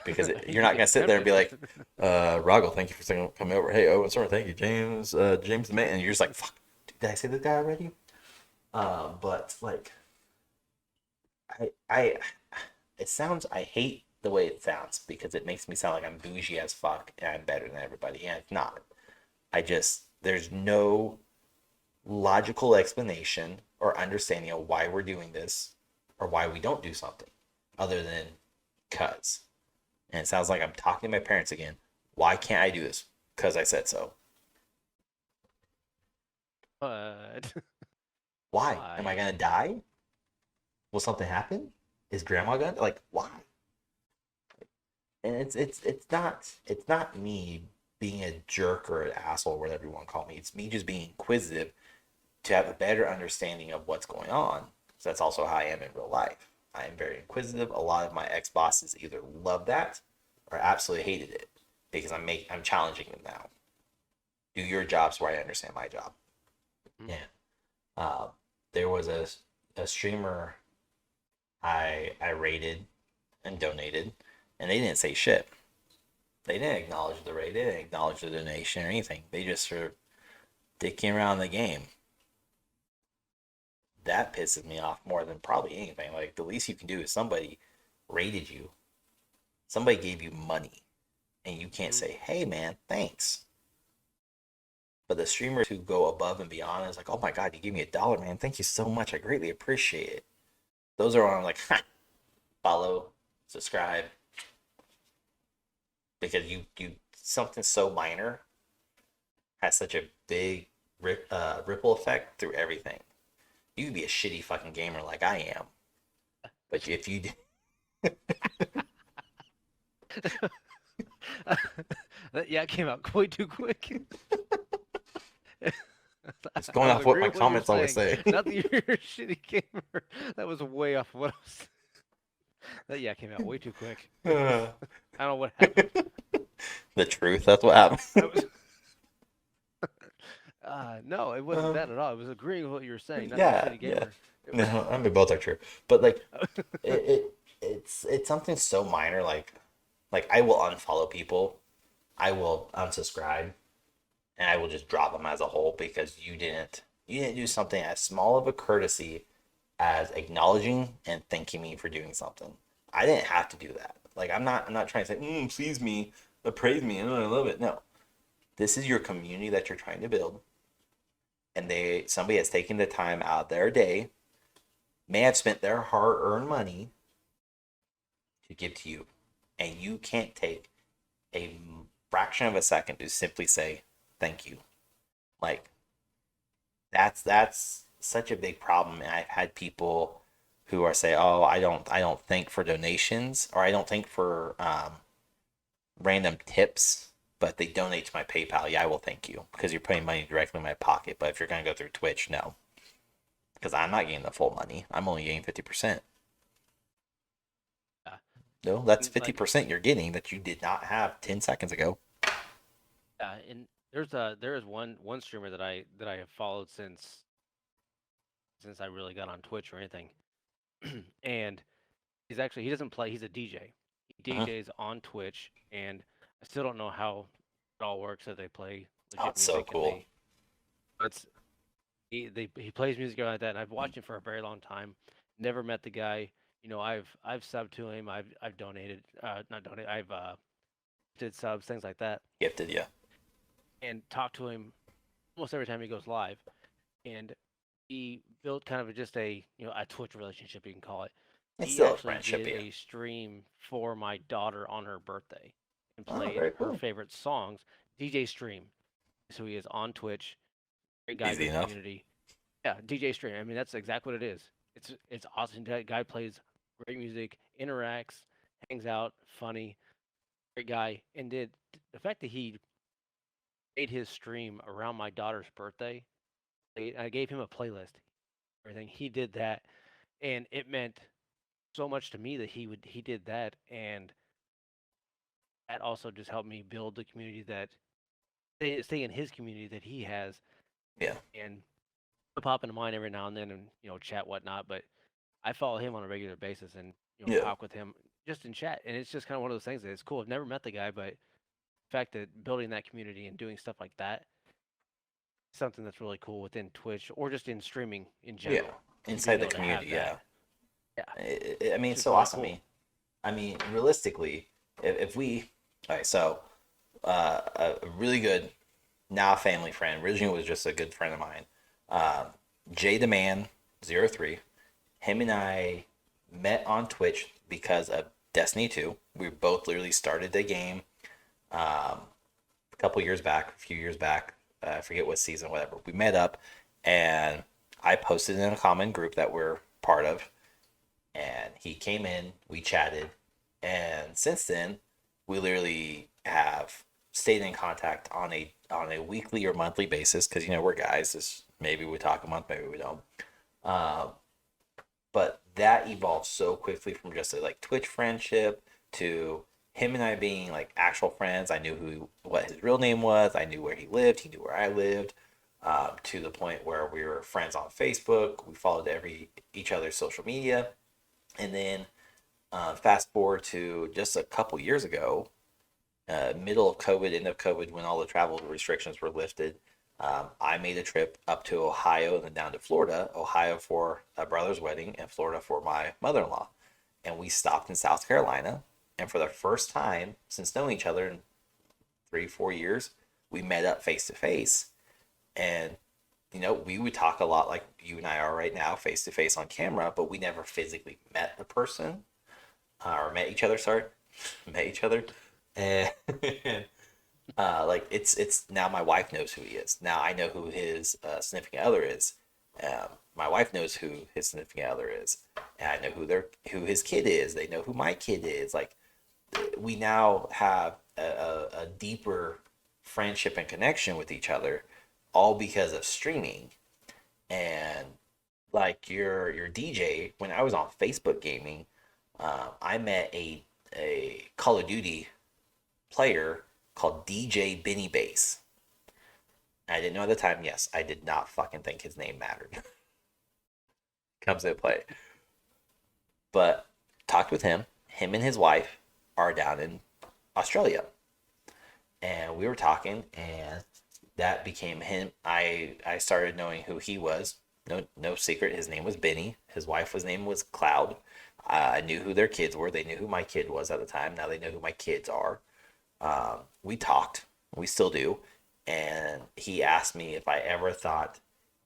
because you're You not gonna get sit there and be tempted. like, Roggle, thank you for coming over. Hey, Owen, sorry, thank you, James, James the man, and you're just like, fuck, did I say the guy already? But like, I, I hate the way it sounds because it makes me sound like I'm bougie as fuck and I'm better than everybody, and it's not. There's no logical explanation or understanding of why we're doing this or why we don't do something other than cuz. And it sounds like I'm talking to my parents again. Why can't I do this? Because I said so. But Why? Am I why? gonna die? Will something happen? Is grandma gonna like why? And it's not me being a jerk or an asshole or whatever you want to call me. It's me just being inquisitive to have a better understanding of what's going on. So that's also how I am in real life. I am very inquisitive. A lot of my ex bosses either love that or absolutely hated it because I'm challenging them now. Do your job so I understand my job. Mm. Yeah. Uh, there was a streamer I rated and donated, and they didn't say shit. They didn't acknowledge the raid. They didn't acknowledge the donation or anything. They just sort of dicking around the game. That pisses me off more than probably anything. Like the least you can do is somebody rated you, somebody gave you money, and you can't Mm. say, "Hey, man, thanks." But the streamers who go above and beyond is like, "Oh my god, you gave me $1, man. Thank you so much. I greatly appreciate it." Those are when I'm like, ha, follow, subscribe, because you something so minor has such a big ripple effect through everything. You could be a shitty fucking gamer like I am, but if you Yeah, it came out way too quick. it's I going was off what my agreeing with what you're comments always saying. say. Not that you're a shitty gamer. That was way off what I was. That yeah came out way too quick. I Uh, don't know what happened. the truth, that's what happened. I was. No, it wasn't um, that at all. I was agreeing with what you were saying. Not that you're a yeah, shitty yeah. gamer. No, I mean both are true, but like it's something so minor. Like I will unfollow people, I will unsubscribe, and I will just drop them as a whole because you didn't do something as small of a courtesy as acknowledging and thanking me for doing something. I didn't have to do that. Like I'm not trying to say please me, praise me, I love it. No, this is your community that you're trying to build, and somebody has taken the time out of their day, may have spent their hard-earned money to give to you, and you can't take a fraction of a second to simply say thank you. Like that's such a big problem, and I've had people who are say, "Oh, I don't thank for donations, or I don't thank for random tips, but they donate to my PayPal. Yeah, I will thank you because you're putting money directly in my pocket. But if you're gonna go through Twitch, no, because I'm not getting the full money. I'm only getting 50%. Yeah, No, that's and, fifty like percent you're getting that you did not have 10 seconds ago. and there is one streamer that I have followed since I really got on Twitch or anything, and he doesn't play. He's a DJ. He Uh-huh. DJs on Twitch, and I still don't know how it all works. That they play Oh, legit it's so music and cool. it's he plays music like that. And I've watched him for a very long time. Never met the guy. I've subbed to him. I've donated. Not donated. I've did subs, things like that, Gifted, yeah. and talked to him almost every time he goes live. and he built kind of just a a Twitch relationship, you can call it. It's He still a actually friendship, did yeah. a stream for my daughter on her birthday and Oh, played very her cool. favorite songs. DJ stream. So he is on Twitch. Great guy, Easy great enough. community. Yeah, DJ stream. I mean, that's exactly what it is. It's awesome. That guy plays great music, interacts, hangs out, funny, great guy, and did the fact that he made his stream around my daughter's birthday. I gave him a playlist, everything. He did that, and it meant so much to me that he did that, and that also just helped me build the community that stay in his community that he has, Yeah. and pop into mine every now and then, and chat whatnot. But I follow him on a regular basis, and Yeah. talk with him just in chat, and it's just kind of one of those things that it's cool. I've never met the guy, but the fact that building that community and doing stuff like that, something that's really cool within Twitch or just in streaming in Yeah. general, and Inside being the able to community, have that, yeah. yeah, I mean, it's it's just so really awesome. cool. I mean, realistically, if we, all right, so a really good now family friend. Originally was just a good friend of mine. Um, Jay the Man 03. Him and I met on Twitch because of Destiny 2. We both literally started the game a couple years back, a few years back. I forget what season, whatever. We met up, and I posted in a common group that we're part of, and he came in, we chatted, and since then we literally have stayed in contact on a weekly or monthly basis because we're guys. This maybe we talk a month, maybe we don't. But that evolved so quickly from just a like Twitch friendship to him and I being like actual friends. I knew what his real name was. I knew where he lived. He knew where I lived. To the point where we were friends on Facebook. We followed each other's social media, and then fast forward to just a couple years ago, middle of COVID, end of COVID, when all the travel restrictions were lifted. I made a trip up to Ohio and then down to Florida. Ohio for a brother's wedding, and Florida for my mother-in-law. And we stopped in South Carolina. And for the first time since knowing each other in 3, 4 years, we met up face to face. And we would talk a lot like you and I are right now, face to face on camera, but we never physically met the person or met each other. Sorry, met each other, and like it's now my wife knows who he is. Now I know who his significant other is. My wife knows who his significant other is, and I know who his kid is. They know who my kid is. Like we now have a deeper friendship and connection with each other, all because of streaming. And like your DJ, when I was on Facebook gaming, I met a Call of Duty player called DJ Benny Bass. I didn't know at the time. Yes, I did not fucking think his name mattered. Comes into play, but talked with him. Him and his wife are down in Australia, and we were talking, and that became him. I started knowing who he was. No secret. His name was Benny. His wife's name was Cloud. I knew who their kids were. They knew who my kid was at the time. Now they know who my kids are. We talked. We still do. And he asked me if I ever thought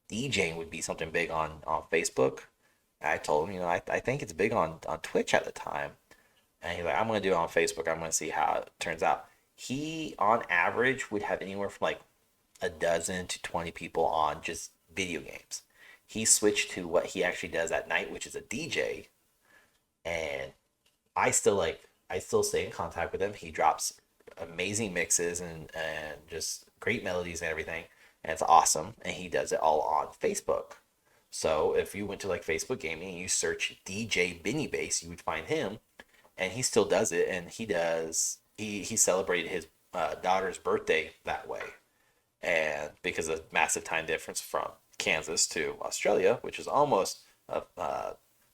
DJing would be something big on Facebook. I told him, I think it's big on Twitch at the time. And he's like, I'm going to do it on Facebook. I'm going to see how it turns out. He, on average, would have anywhere from like a dozen to 20 people on just video games. He switched to what he actually does at night, which is a DJ. And I still stay in contact with him. He drops amazing mixes and just great melodies and everything. And it's awesome. And he does it all on Facebook. So if you went to like Facebook gaming and you search DJ Benny Bass, you would find him, and he still does it. And he celebrated his daughter's birthday that way, and because of massive time difference from Kansas to Australia, which is almost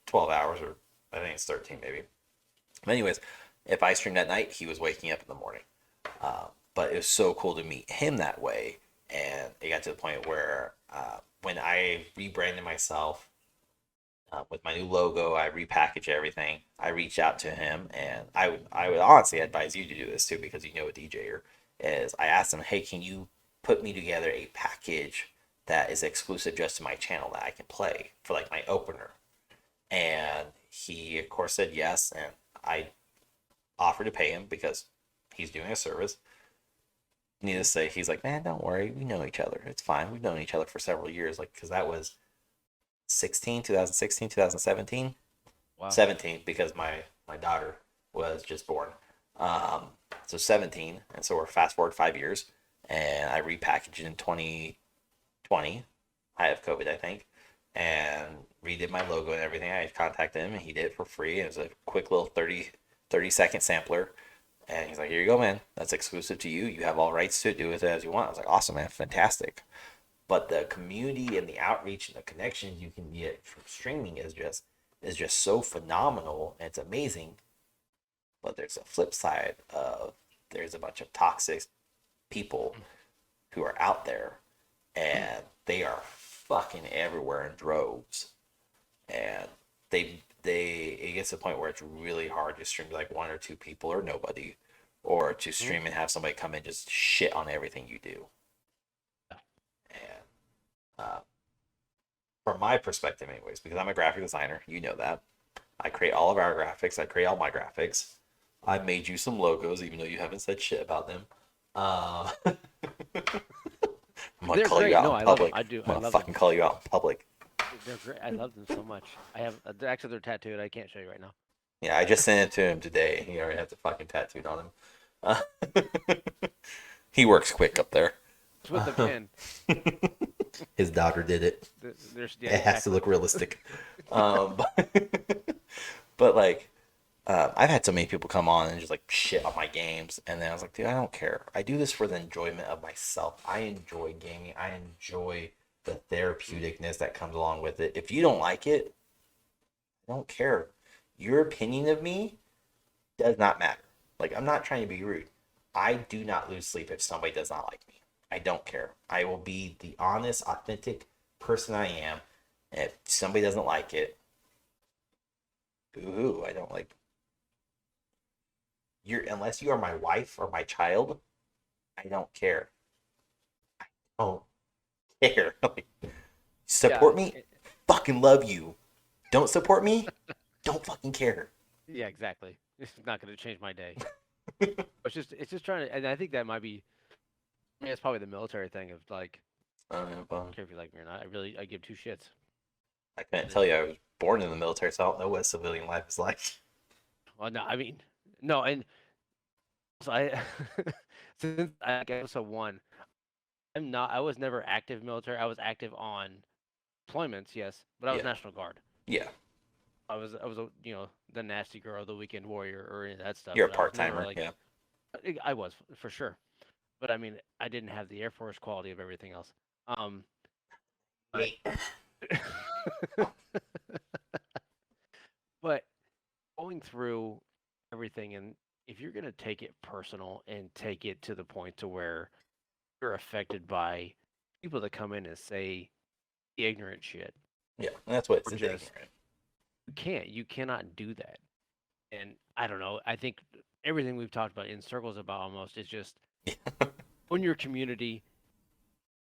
12 hours, or I think it's 13 maybe. But anyways, if I streamed at night, he was waking up in the morning. But it was so cool to meet him that way, and it got to the point where when I rebranded myself with my new logo, I repackaged everything. I reached out to him, and I would honestly advise you to do this too because you know a DJer is. I asked him, hey, can you put me together a package that is exclusive just to my channel that I can play for like my opener. And he, of course, said yes. And I offered to pay him because he's doing a service. Needless to say, he's like, man, don't worry. We know each other. It's fine. We've known each other for several years. Like, because that was 2016, 2017. Wow. 17, because my daughter was just born. So 17. And so we're fast forward 5 years. And I repackaged in 2020. I have COVID, I think. And redid my logo and everything. I contacted him and he did it for free. It was a quick little 30-second sampler. And he's like, here you go, man. That's exclusive to you. You have all rights to it. Do with it as you want. I was like, awesome, man. Fantastic. But the community and the outreach and the connections you can get from streaming is just so phenomenal. And it's amazing. But there's a flip side of there's a bunch of toxic people who are out there and they are fucking everywhere in droves. And it gets to the point where it's really hard to stream like one or two people or nobody, or to stream and have somebody come in just shit on everything you do. And from my perspective, anyways, because I'm a graphic designer, you know that I create all of our graphics. I create all my graphics. I made you some logos, even though you haven't said shit about them. I'm gonna They're call you great. out No, in I love them. public. I do. I'm I gonna love fucking them. call you out in public. They're great. I love them so much. I have actually they're tattooed. I can't show you right now. Yeah, I just sent it to him today. He already has the fucking tattooed on him. He works quick up there. It's with the pen. His daughter did it. There's yeah, It has to exactly. look realistic. But like, I've had so many people come on and just like shit on my games, and then I was like, dude, I don't care. I do this for the enjoyment of myself. I enjoy gaming. I enjoy the therapeuticness that comes along with it. If you don't like it, I don't care. Your opinion of me does not matter. Like, I'm not trying to be rude. I do not lose sleep if somebody does not like me. I don't care. I will be the honest, authentic person I am. And if somebody doesn't like it, boo-hoo. I don't like you're unless you are my wife or my child, I don't care. I don't care. Like, Yeah. support me, fucking love you. Don't support me, don't fucking care. Yeah, exactly. It's not going to change my day. It's just trying to, and I think that might be. I mean, it's probably the military thing of like, I don't care if you like me or not. I give two shits. I couldn't tell you I was born in the military, so I don't know what civilian life is like. Well, no, I mean, no, and so I since I guess so one, I'm not. I was never active military. I was active on deployments, yes, but I was Yeah, National Guard. yeah. I was a the nasty girl, the weekend warrior, or any of that stuff. You're a But I was part never timer. like Yeah. I was for sure. But I mean, I didn't have the Air Force quality of everything else. Um, but but going through everything, and if you're gonna take it personal and take it to the point to where you're affected by people that come in and say ignorant shit, Yeah, that's what it's or just ignorant. you cannot do that. And I don't know. I think everything we've talked about in circles about almost is just own your community,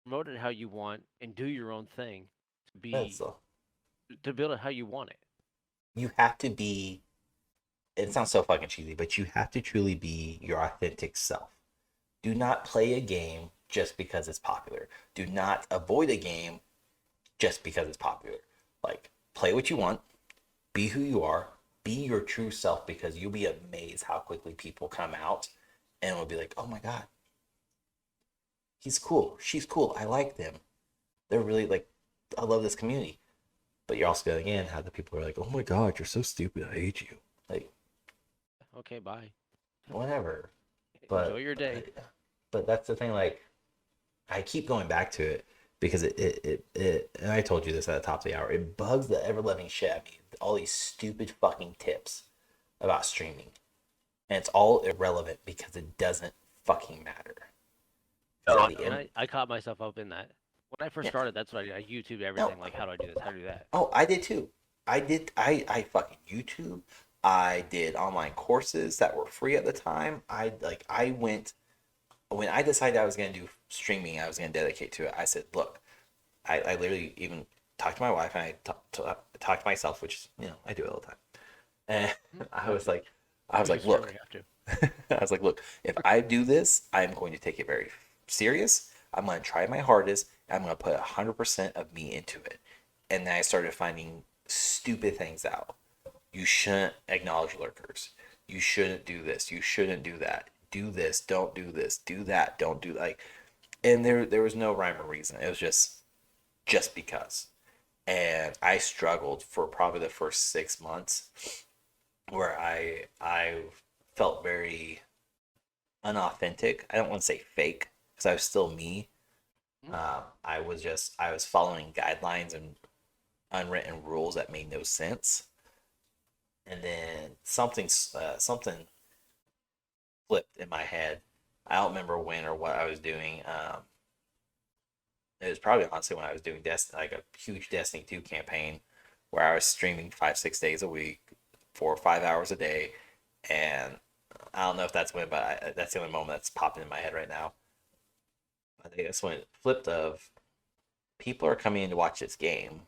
promote it how you want, and do your own thing to That's be to build it how you want it. you have to be. It sounds so fucking cheesy, but you have to truly be your authentic self. Do not play a game just because it's popular. Do not avoid a game just because it's popular. Like, play what you want, be who you are, be your true self, because you'll be amazed how quickly people come out and will be like, oh my God, he's cool. She's cool. I like them. They're really like, I love this community. But you're also going in, how the people are like, oh my God, you're so stupid. I hate you. Like, Okay, bye. whatever. Enjoy But, your day. but that's the thing. Like, I keep going back to it because and I told you this at the top of the hour, it bugs the ever loving shit out of me. All these stupid fucking tips about streaming. And it's all irrelevant because it doesn't fucking matter. No, At the and end, I caught myself up in that. When I first yeah. started, that's what I did. I YouTube No. everything. Like, how do I do this? How do I do that? Oh, I did too. I fucking YouTube. I did online courses that were free at the time. I went when I decided I was gonna do streaming, I was gonna dedicate to it. I said, look, I literally even talked to my wife and talked to myself, which is, I do it all the time. And Mm, I have was to. like, I was You like, certainly look, have to. I was like, look, if I do this, I'm going to take it very serious. I'm going to try my hardest. I'm going to put 100% of me into it. And then I started finding stupid things out. You shouldn't acknowledge lurkers. You shouldn't do this. You shouldn't do that. Do this. Don't do this. Do that. Don't do like. And there was no rhyme or reason. It was just because. And I struggled for probably the first 6 months where I felt very unauthentic. I don't want to say fake because I was still me. Mm, I was following guidelines and unwritten rules that made no sense. And then something flipped in my head. I don't remember when or what I was doing. It was probably honestly when I was doing Destiny, like a huge Destiny 2 campaign where I was streaming 5, 6 days a week, 4 or 5 hours a day. And I don't know if that's when, but that's the only moment that's popping in my head right now. I think that's when it flipped of people are coming in to watch this game.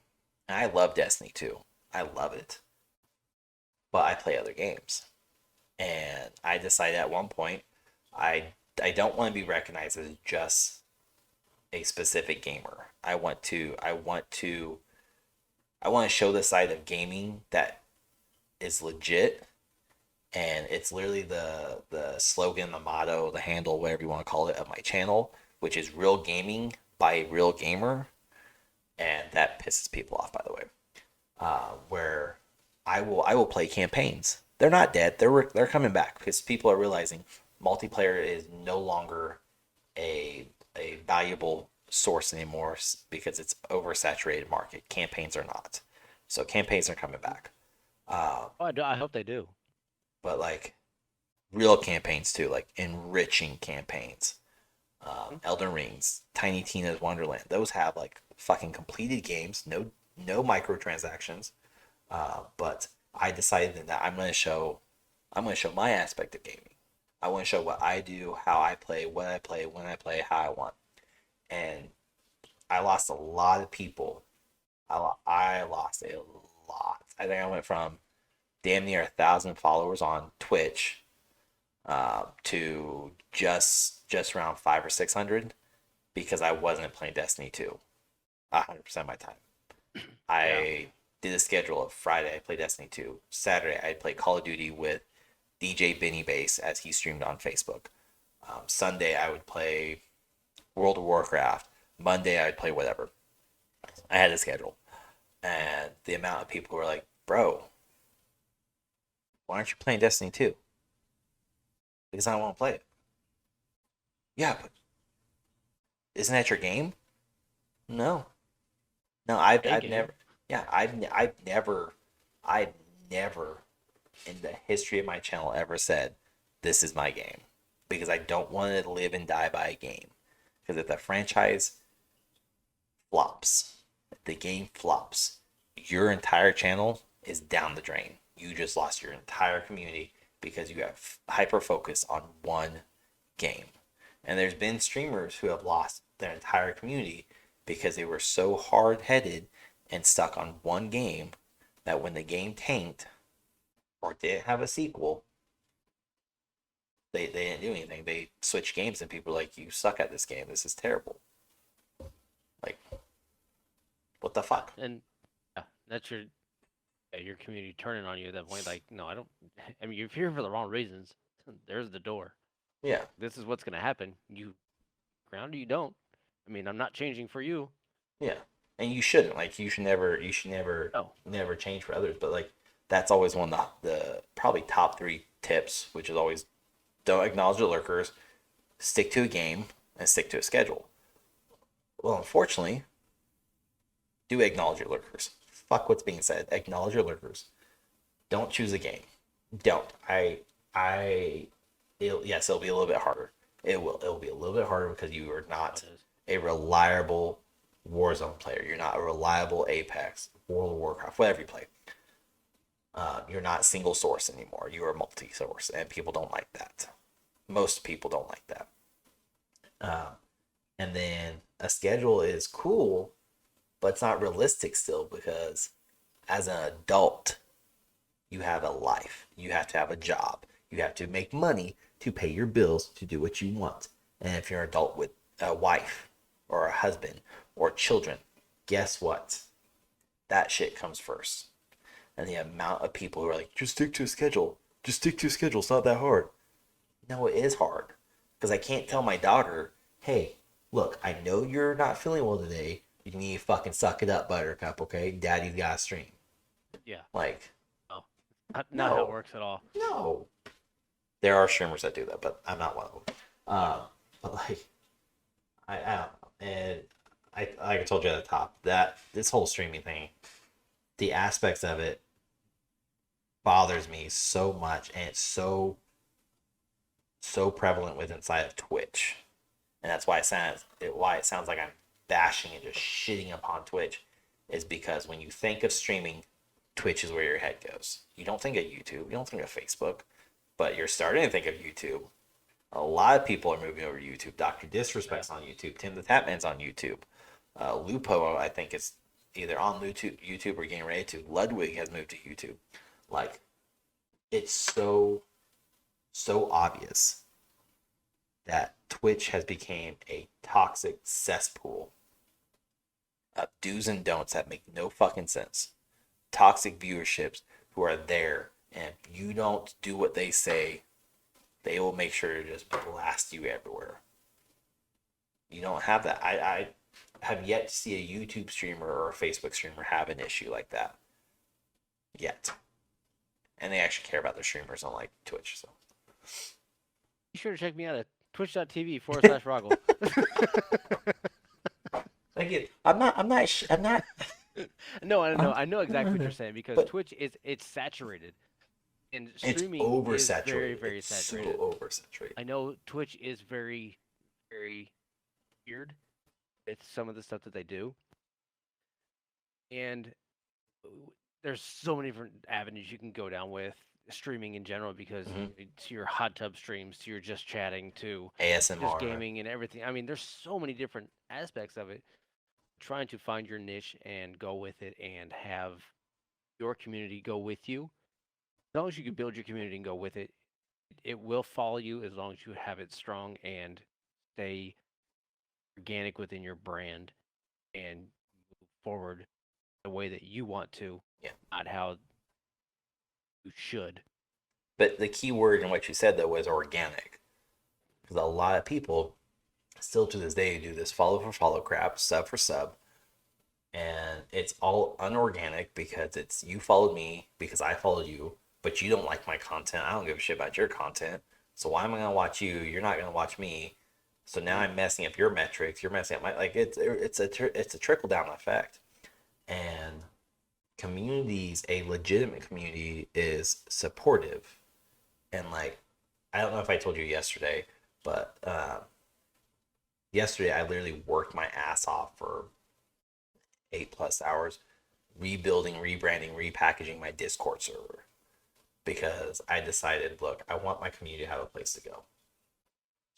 And I love Destiny 2. I love it. But I play other games. And I decided at one point I don't want to be recognized as just a specific gamer. I want to show the side of gaming that is legit, and it's literally the slogan, the motto, the handle, whatever you want to call it, of my channel, which is real gaming by a real gamer, and that pisses people off, by the way. Where I will play campaigns. They're not dead. They're coming back because people are realizing multiplayer is no longer a valuable source anymore because it's oversaturated market. Campaigns are not. So campaigns are coming mm. back. Uh, Oh, I hope they do. but like real campaigns too, like enriching campaigns. Mm, Elden Rings, Tiny Tina's Wonderland. Those have like fucking completed games, no microtransactions. But I decided that I'm gonna show my aspect of gaming. I want to show what I do, how I play, what I play, when I play, how I want. And I lost a lot of people. I lost a lot. I think I went from damn near 1,000 followers on Twitch to just around 500 or 600 because I wasn't playing Destiny 2 100% of my time. yeah. I did a schedule of Friday I played Destiny 2. Saturday I played Call of Duty with DJ Benny Bass as he streamed on Facebook. Sunday I would play World of Warcraft. Monday I would play whatever. I had a schedule, and the amount of people were like, "Bro, why aren't you playing Destiny 2?" Because I don't want to play it. Yeah, but isn't that your game? No, no, A I've game. never, yeah, I've never in the history of my channel ever said this is my game because I don't want to live and die by a game. Because if the franchise flops, if the game flops, your entire channel is down the drain. You just lost your entire community because you have hyper focus on one game. And there's been streamers who have lost their entire community because they were so hard headed and stuck on one game that when the game tanked or didn't have a sequel, they didn't do anything. They switched games and people were like, you suck at this game. This is terrible. Like, what the Yeah, fuck? and yeah, that's your community turning on you at that point. Like, no, I don't. I mean, you're here for the wrong reasons. There's the door. Yeah, This is what's gonna happen. You ground or you don't. I mean, I'm not changing for you. yeah. And you shouldn't. Like, you should No. never change for others. But like, that's always one of the probably top three tips, which is always don't acknowledge the lurkers, stick to a game, and stick to a schedule. Well, unfortunately, do acknowledge your lurkers. Fuck what's being said. Acknowledge your lurkers. Don't choose a game. Don't. I. Yes, it'll be a little bit harder. It'll be a little bit harder because you are Oh, not it is. a reliable Warzone player. You're not a reliable Apex, World of Warcraft, whatever you play. You're not single source anymore. You are multi source, and people don't like that. Most people don't like that. And then a schedule is cool but it's not realistic still because as an adult, you have a life. You have to have a job. You have to make money to pay your bills to do what you want. And if you're an adult with a wife or a husband or children, guess what? That shit comes first. And the amount of people who are like, just stick to a schedule. Just stick to a schedule. It's not that hard. No, it is hard. Because I can't tell my daughter, hey, look, I know you're not feeling well today. You need to fucking suck it up, buttercup, okay? Daddy's got to stream. Yeah. Like, No. Not how it no, works at all. no. There are streamers that do that, but I'm not one of them. But like, I don't know. And like I told you at the top, that this whole streaming thing, the aspects of it bothers me so much, and it's so prevalent with inside of Twitch, and that's why it sounds like I'm bashing and just shitting upon Twitch, is because when you think of streaming, Twitch is where your head goes. You don't think of YouTube, you don't think of Facebook, but you're starting to think of YouTube. A lot of people are moving over to YouTube. Dr. Disrespect's on YouTube. Tim the Tapman's on YouTube. Lupo, I think, is either on YouTube or getting ready to. Ludwig has moved to YouTube. Like, it's so obvious that Twitch has become a toxic cesspool of do's and don'ts that make no fucking sense. Toxic viewerships who are there, and if you don't do what they say, they will make sure to just blast you everywhere. You don't have that. I have yet to see a YouTube streamer or a Facebook streamer have an issue like that. Yet. And they actually care about their streamers, unlike Twitch. So Be sure to check me out at twitch.tv/Roggle. thank you. I'm not. No, I'm, I know exactly what you're saying because but Twitch it's saturated and it's streaming is very oversaturated. very It's saturated. so oversaturated. I know Twitch is very weird. It's some of the stuff that they do, and there's so many different avenues you can go down with streaming in general because to your hot tub streams, to your just chatting, to just ASMR. gaming and everything. I mean, there's so many different aspects of it. Trying to find your niche and go with it and have your community go with you. As long as you can build your community and go with it, it will follow you as long as you have it strong and stay organic within your brand and move forward the way that you want to, Yeah. not how you should. But the key word in what you said though was organic, because a lot of people still to this day do this follow for follow crap, sub for sub, and it's all unorganic because it's you followed me because I followed you, but you don't like my content. I don't give a shit about your content. So why am I gonna watch you? You're not gonna watch me. So now I'm messing up your metrics. You're messing up my like it's a trickle down effect, and communities, a legitimate community is supportive, and like I don't know if I told you yesterday, but yesterday I literally worked my ass off for 8+ hours rebuilding, rebranding, repackaging my Discord server because I decided, look, I want my community to have a place to go.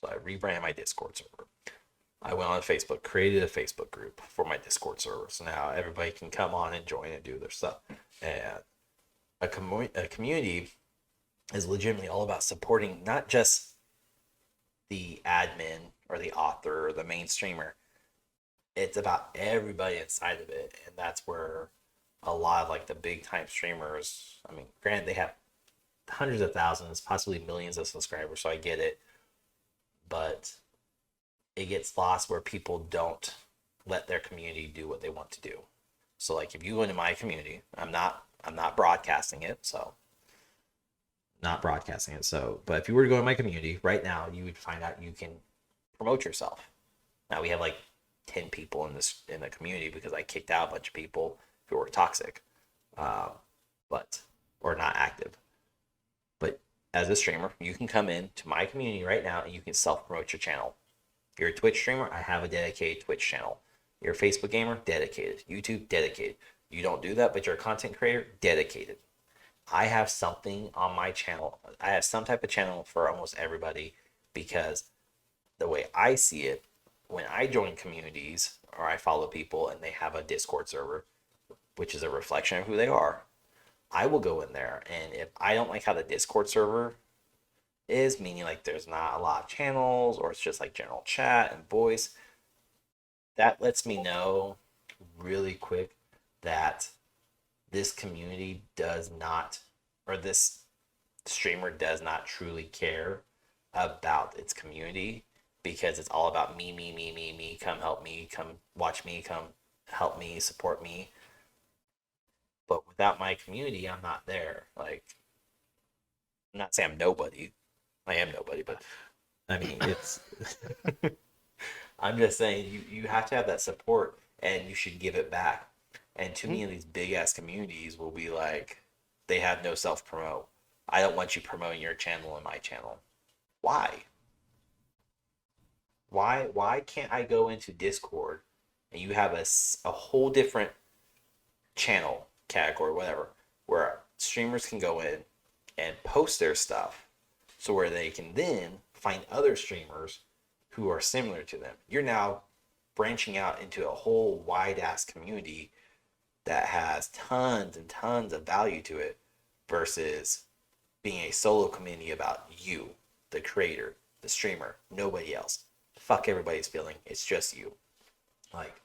So I rebranded my Discord server. I went on Facebook, created a Facebook group for my Discord server. So now everybody can come on and join and do their stuff. And a community is legitimately all about supporting not just the admin or the author or the main streamer. It's about everybody inside of it. And that's where a lot of like the big time streamers, I mean, granted, they have hundreds of thousands, possibly millions of subscribers. So I get it. But it gets lost where people don't let their community do what they want to do. So like if you go into my community, I'm not broadcasting it, so not broadcasting it. So but if you were to go to my community right now, you would find out you can promote yourself. Now we have like 10 people in the community because I kicked out a bunch of people who were toxic, but or not active. But as a streamer, you can come in to my community right now and you can self promote your channel. You're a Twitch streamer, I have a dedicated Twitch channel. You're a Facebook gamer, dedicated. YouTube, dedicated. You don't do that, but you're a content creator, dedicated. I have something on my channel. I have some type of channel for almost everybody because the way I see it, when I join communities or I follow people and they have a Discord server, which is a reflection of who they are, I will go in there. And if I don't like how the Discord server is, meaning like there's not a lot of channels or it's just like general chat and voice, that lets me know really quick that this community does not, or this streamer does not truly care about its community because it's all about me, me, me, me, me. Come help me, come watch me, come help me, support me. But without my community, I'm not there. Like, I'm not saying I'm nobody. I am nobody, but I mean, it's. I'm just saying you have to have that support and you should give it back. And too Mhm. many of these big ass communities will be like, they have no self promote. I don't want you promoting your channel and my channel. Why? Why can't I go into Discord and you have a whole different channel category, whatever, where streamers can go in and post their stuff so where they can then find other streamers who are similar to them. You're now branching out into a whole wide ass community that has tons and tons of value to it versus being a solo community about you, the creator, the streamer, nobody else. Fuck everybody's feeling. It's just you. Like,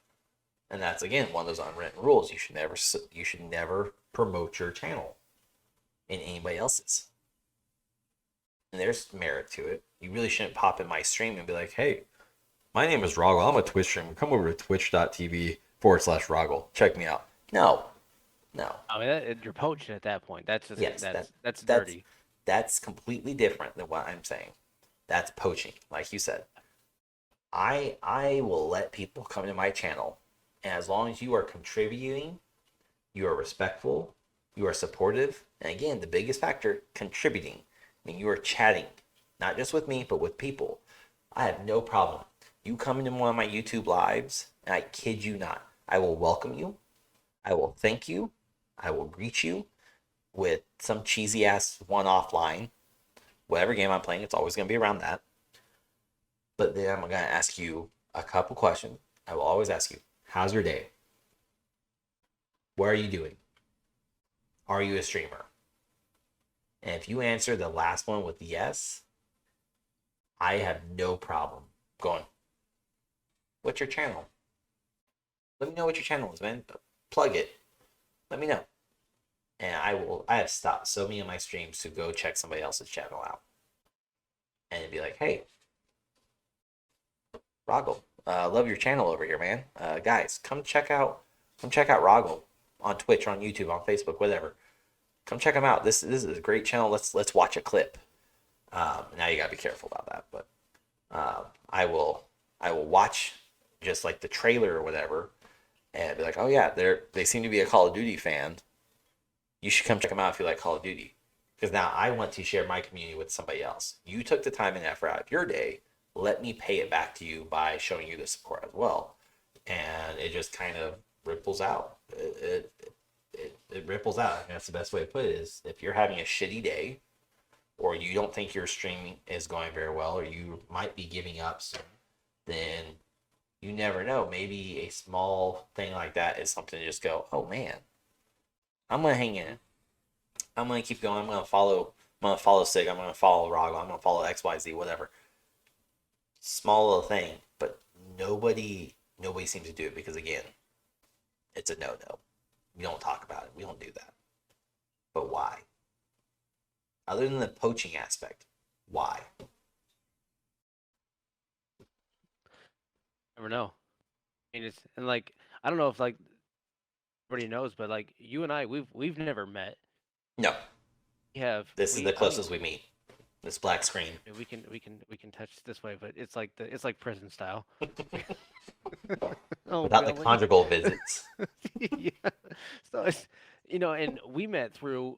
and that's again one of those unwritten rules. You should never promote your channel in anybody else's. And there's merit to it. You really shouldn't pop in my stream and be like, "Hey, my name is Roggle. I'm a Twitch streamer. Come over to twitch.tv/Roggle. Check me out." No, no. I mean, you're poaching at that point. That's just Yes, that's that's dirty. that's completely different than what I'm saying. That's poaching, like you said. I will let people come to my channel, and as long as you are contributing, you are respectful, you are supportive, and again, the biggest factor, contributing. I mean, you are chatting, not just with me, but with people. I have no problem. You come into one of my YouTube lives, and I kid you not, I will welcome you, I will thank you, I will greet you with some cheesy ass one off line. Whatever game I'm playing, it's always going to be around that. But then I'm going to ask you a couple questions. I will always ask you, how's your day? What are you doing? Are you a streamer? And if you answer the last one with yes, I have no problem going, what's your channel? Let me know what your channel is, man. Plug it. Let me know. And I have stopped so many of my streams to go check somebody else's channel out. And be like, hey, Roggle, love your channel over here, man. Guys, come check out Roggle on Twitch, on YouTube, on Facebook, whatever. Come check him out. This is a great channel. Let's watch a clip. Now you gotta be careful about that, but I will watch just like the trailer or whatever, and be like, oh yeah, they seem to be a Call of Duty fan. You should come check them out if you like Call of Duty, because now I want to share my community with somebody else. You took the time and effort out of your day. Let me pay it back to you by showing you the support as well, and it just kind of ripples out. It ripples out. And that's the best way to put it. Is if you're having a shitty day, or you don't think your streaming is going very well, or you might be giving up soon, then you never know. Maybe a small thing like that is something to just go, oh man, I'm gonna hang in. I'm gonna keep going. I'm gonna follow Sig. I'm gonna follow Rago. I'm gonna follow XYZ. Whatever. Small little thing, but nobody seems to do it because again, it's a no no. We don't talk about it. We don't do that. But why? Other than the poaching aspect, why? Never know. I mean, it's and like I don't know if like everybody knows, but like you and I, we've never met. No, We have this is we the I don't closest we meet. This black screen. know, we can touch this way, but it's like prison style. Oh Without the god, conjugal visits. yeah. So it's and we met through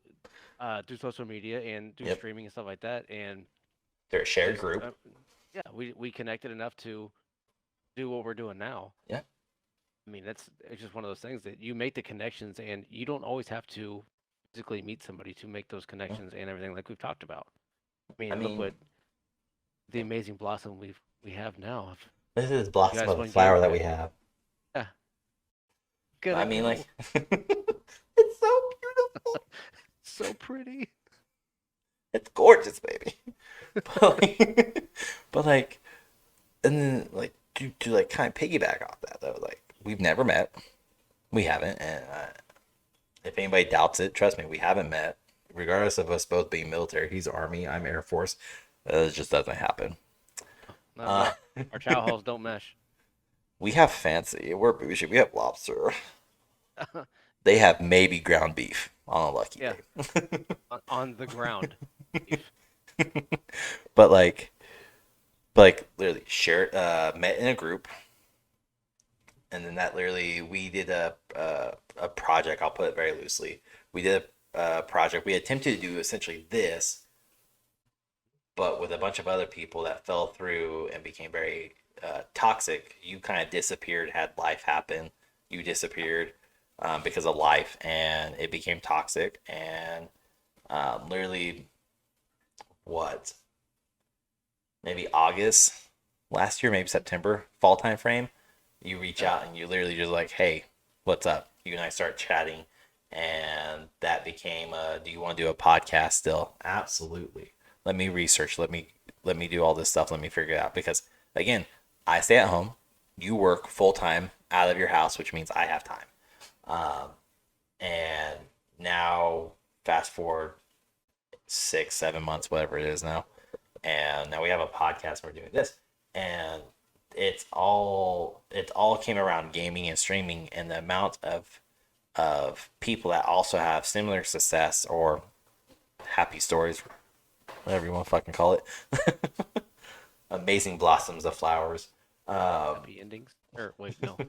social media and through Yep. streaming and stuff like that, and They're a shared just group. yeah, we connected enough to do what we're doing now. Yeah. I mean, it's just one of those things that you make the connections, and you don't always have to physically meet somebody to make those Yeah. connections and everything like we've talked about. I I mean, look mean, what the amazing blossom we have now. This is You blossom guys of the won game flower that one. we have. Yeah, get I it, mean, like, girl. it's so beautiful. So pretty. It's gorgeous, baby. But like, but like, and then like to like kind of piggyback off that though, like we've never met, we haven't, and if anybody doubts it, trust me, we haven't met. Regardless of us both being military, he's Army, I'm Air Force. It just doesn't happen. Not at Uh, all. Our chow halls don't mesh. we have fancy. We're bougie. We have lobster. They have maybe ground beef on a lucky Yeah, day. on the ground. Beef. But like literally shared, met in a group, and then that literally we did a project. I'll put it very loosely. We did a project. We attempted to do essentially this, but with a bunch of other people that fell through and became very toxic. You kind of disappeared, had life happen. You disappeared because of life, and it became toxic. And literally, what, maybe August last year, maybe September, fall time frame, you reach Yeah. out and you literally just like, hey, what's up? You and I start chatting, and that became do you want to do a podcast still? Absolutely. Let me research. Let me do all this stuff. Let me figure it out because again, I stay at home. You work full time out of your house, which means I have time. Um, and now, fast forward 6, 7 months, whatever it is now, and now we have a podcast. And we're doing this, and it all came around gaming and streaming, and the amount of people that also have similar success or happy stories, whatever you want to fucking call it, amazing blossoms of flowers. Um, Happy endings. Or wait, no.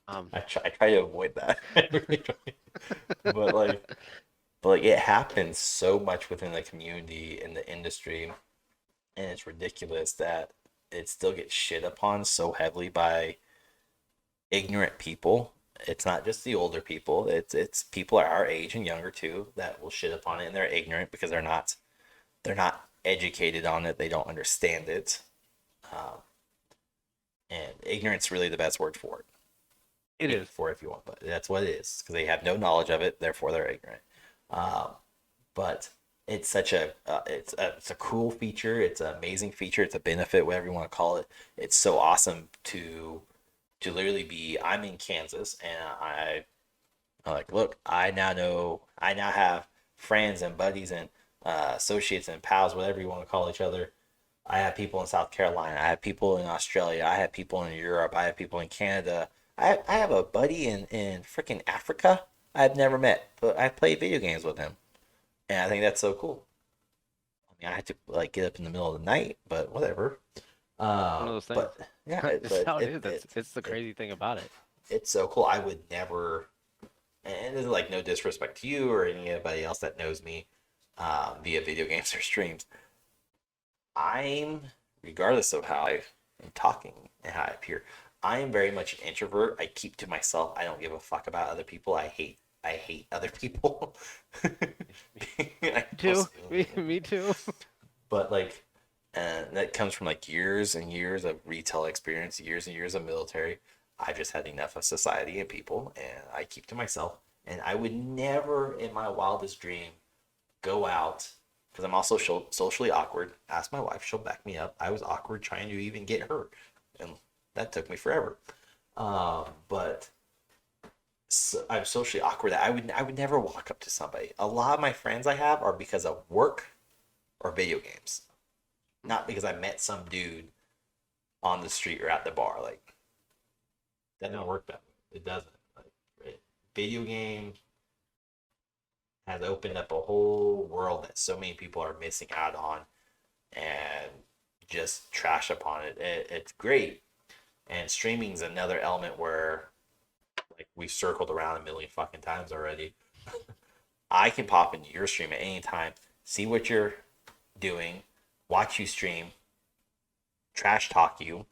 Um, I try to avoid that, but like it happens so much within the community in the industry, and it's ridiculous that it still gets shit upon so heavily by ignorant people. It's not just the older people. It's people our age and younger too that will shit upon it, and they're ignorant because they're not educated on it. They don't understand it, um, and ignorance really the best word for it. it Hate is. for it if you want, but that's what it is because they have no knowledge of it. Therefore, they're ignorant. Um, but it's such a cool feature. It's an amazing feature. It's a benefit, whatever you want to call it. It's so awesome to literally be. I'm in Kansas, and I'm like, look, I now have friends and buddies and associates and pals, whatever you want to call each other. I have people in South Carolina. I have people in Australia. I have people in Europe. I have people in Canada. I have a buddy in freaking Africa I've never met, but I play video games with him, and I think that's so cool. I mean, I had to like get up in the middle of the night, but whatever. One of those things. But yeah, It's how it is. It's the crazy thing about it. it's so cool. I would never, and it's like no disrespect to you or anybody else that knows me via video games or streams. I'm, regardless of how I am talking and how I appear, I am very much an introvert. I keep to myself. I don't give a fuck about other people. I hate other people. I Too. Me too. but like, and that comes from like years and years of retail experience, years and years of military. I've just had enough of society and people, and I keep to myself. And I would never, in my wildest dream, go out because I'm also socially awkward. Ask my wife; she'll back me up. I was awkward trying to even get her, and that took me forever. But I'm socially awkward that I would never walk up to somebody. A lot of my friends I have are because of work or video games, not because I met some dude on the street or at the bar. Like that doesn't No. work that way. It doesn't. Like video game has opened up a whole world that so many people are missing out on and just trash upon it. It's great. And streaming's another element where like we've circled around a million fucking times already. I can pop into your stream at any time, see what you're doing, watch you stream, trash talk you.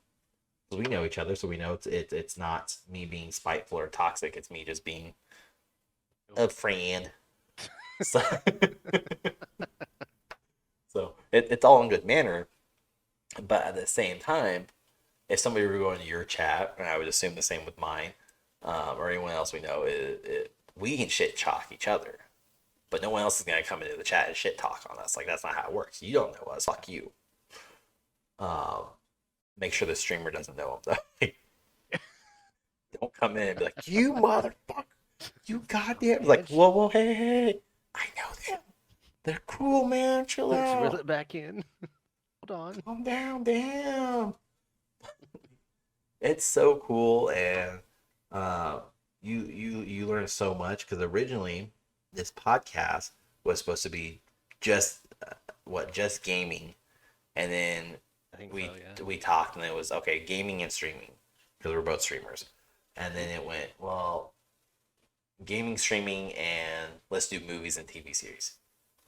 Because we know each other, so we know it's not me being spiteful or toxic. It's me just being a friend. So, so it's all in good manner, but at the same time, if somebody were going to your chat, and I would assume the same with mine, or anyone else we know, we can shit talk each other, but no one else is gonna come into the chat and shit talk on us. Like that's not how it works. You don't know us. Fuck you. Um, make sure the streamer doesn't know them though. Don't come in and be like, you motherfucker, you goddamn. Like, whoa, whoa, hey, hey, hey. I know them. They're cool, man. Chill Let's reel out. it back in. Hold on. Calm down, damn. It's so cool, and uh, you learn so much because originally this podcast was supposed to be just just gaming, and then I think we so, yeah. we talked, and it was okay, gaming and streaming because we're both streamers, and then it went well, gaming, streaming, and let's do movies and TV series.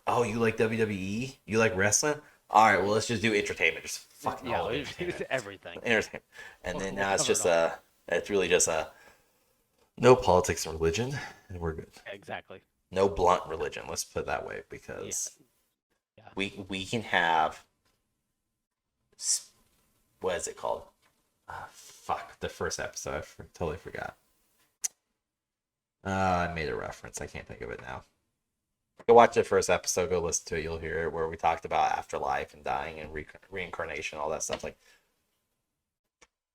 Oh, you like WWE? You like wrestling? All right, well let's just do entertainment, just fucking all it's entertainment, everything. entertainment, and then We'll now it's cover it just all. it's really just no politics and religion, and we're good. Exactly. No blunt religion. Let's put it that way Yeah. because Yeah. we can have what is it called? Fuck the first episode. Totally forgot. I made a reference. I can't think of it now. Go watch the first episode. Go listen to it. You'll hear it where we talked about afterlife and dying and reincarnation, all that stuff. Like,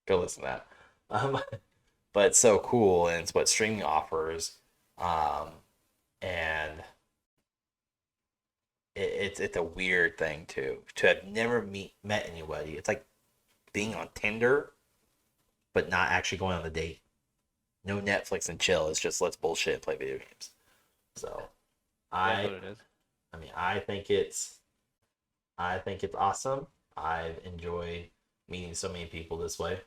go listen to that. But it's so cool, and it's what streaming offers. And it's a weird thing too to have never met anybody. It's like being on Tinder, but not actually going on the date. No Netflix and chill. It's just let's bullshit and play video games. So That's what it is. I mean, I think it's awesome. I've enjoyed meeting so many people this way.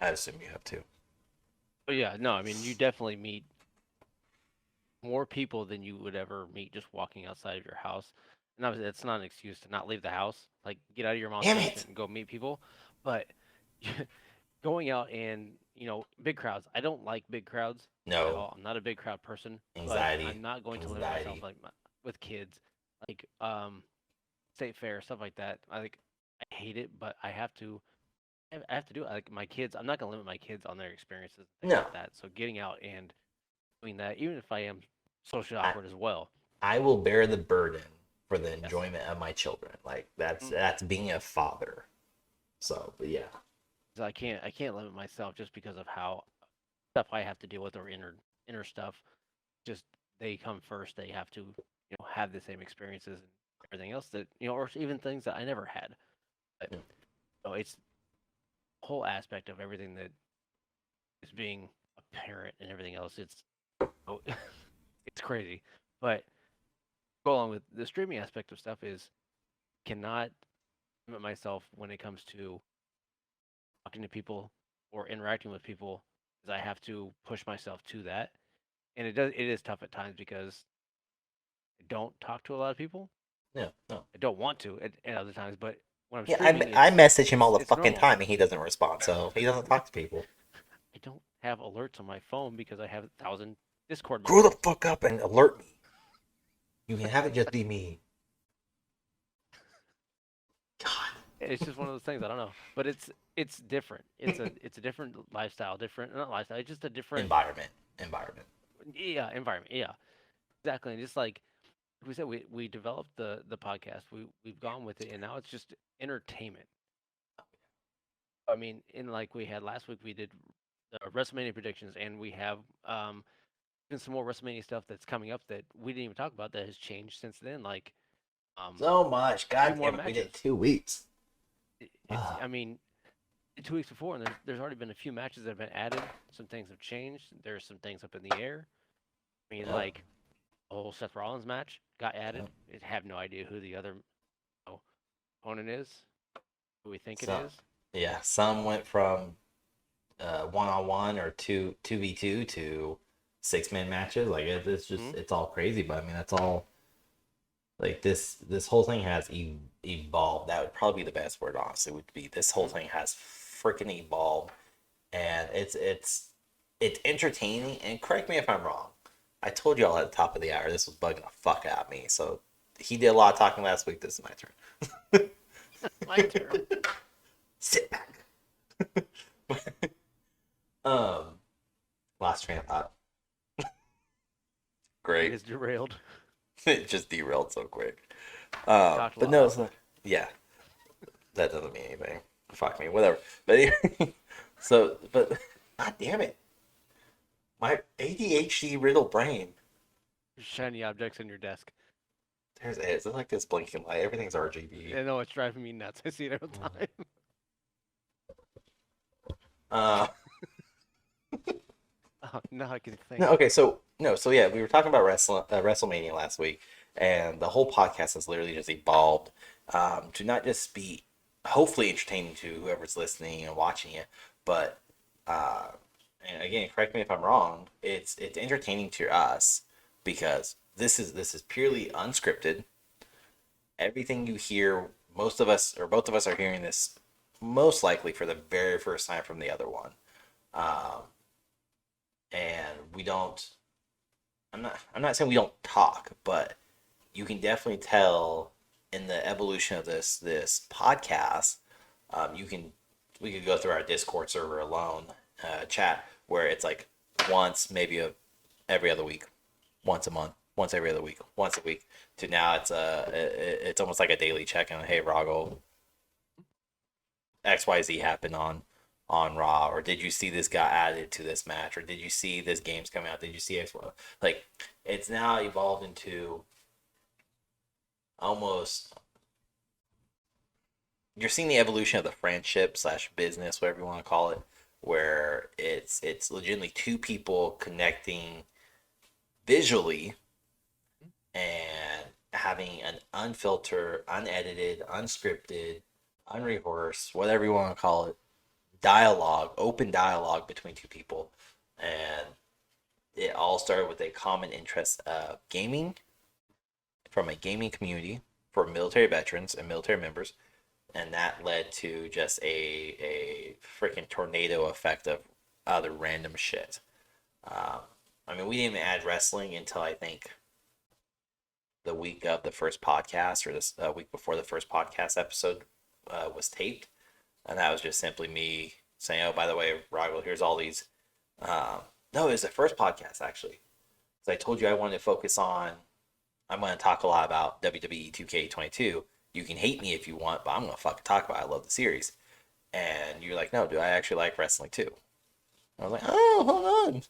I assume you have too. But yeah, no, I mean, you definitely meet more people than you would ever meet just walking outside of your house. And obviously, it's not an excuse to not leave the house. Like, get out of your mom's Damn basement it! and go meet people. But going out and, big crowds. I don't like big crowds at No all. I'm not a big crowd person, but anxiety, I'm not going to limit myself anxiety. like with kids, like state fair stuff like that. I hate it, but I have to. I have to do it. Like my kids, I'm not gonna limit my kids on their experiences and things No, like that. So getting out and doing that, even if I am socially I, awkward as well. I will bear the burden for the Yes. enjoyment of my children. Like Mm. that's being a father. So, but yeah, 'Cause I can't limit myself just because of how stuff I have to deal with or inner stuff. Just they come first. They have to have the same experiences and everything else that or even things that I never had. But yeah. so it's the whole aspect of everything that is being a parent and everything else. Oh, it's crazy. But go along with the streaming aspect of stuff is cannot limit myself when it comes to talking to people or interacting with people because I have to push myself to that. And it is tough at times because I don't talk to a lot of people. No, no. I don't want to at other times, but when I'm Yeah, streaming, I message him all the it's fucking normal. time and he doesn't respond. So he doesn't talk to people. I don't have alerts on my phone because I have 1,000 Discord Grow the messages. fuck up and alert me. You can have it just be me. God. It's just one of those things. I don't know, but it's different. It's a different lifestyle, different not lifestyle. It's just a different Environment. yeah environment. Yeah, exactly. And just like we said, we developed the podcast. We've gone with it, and now it's just entertainment. I mean, in like we had last week, we did WrestleMania predictions, and we have even some more WrestleMania stuff that's coming up that we didn't even talk about that has changed since then. Like um, So much. a few God more damn it. We matches. did 2 weeks. It's Ah, I mean 2 weeks before, and there's already been a few matches that have been added. Some things have changed. There's some things up in the air. I mean, yep, like the whole Seth Rollins match got yep. added. I have no idea who the other opponent is. Who we think it So is. yeah, some went from 1-on-1 or 2v2 to 6-man matches. Like it's just Hmm. it's all crazy. But I mean that's all. Like this whole thing has evolved. That would probably be the best word, honestly. Would be this whole Hmm. thing has freaking evolved, and it's entertaining. And correct me if I'm wrong. I told y'all at the top of the hour this was bugging the fuck out of me. So he did a lot of talking last week. This is my turn. My turn. Sit back. Um, Last train of thought. It Great. is derailed. It just derailed so quick. Talked a But lot. no, it's not, yeah, that doesn't mean anything. Fuck me, whatever. But anyway, so, but god damn it, my ADHD riddled brain. Shiny objects in your desk. There's it. It's like this blinking light. Everything's RGB. I know it's driving me nuts. I see it all the time. Uh, Oh, now I can no, think. okay, so no, so yeah, we were talking about WrestleMania last week, and the whole podcast has literally just evolved to not just be hopefully entertaining to whoever's listening and watching it, but uh, and again, correct me if I'm wrong, it's entertaining to us because this is purely unscripted. Everything you hear, most of us or both of us are hearing this most likely for the very first time from the other one. Um, and we don't I'm not saying we don't talk, but you can definitely tell in the evolution of this podcast. You can we could go through our Discord server alone, chat where it's like once maybe every other week, once a month, once every other week, once a week. To now it's almost like a daily check in. Hey, Roggle, XYZ happened on Raw, or did you see this got added to this match, or did you see this game's coming out? Did you see X? Like it's now evolved into almost you're seeing the evolution of the friendship slash business, whatever you want to call it, where it's legitimately two people connecting visually and having an unfiltered, unedited, unscripted, unrehearsed, whatever you want to call it, dialogue, open dialogue between two people. And it all started with a common interest of gaming from a gaming community for military veterans and military members. And that led to just a freaking tornado effect of other random shit. Um, I mean, we didn't even add wrestling until I think the week of the first podcast or this week before the first podcast episode was taped. And that was just simply me saying, "Oh, by the way, Rogel, here's all these." No, it was the first podcast actually. So I told you I wanted to focus on. I'm going to talk a lot about WWE 2K22. You can hate me if you want, but I'm going to fucking talk about it. I love the series. And you're like, "No, do I actually like wrestling too?" I was like, "Oh, hold on.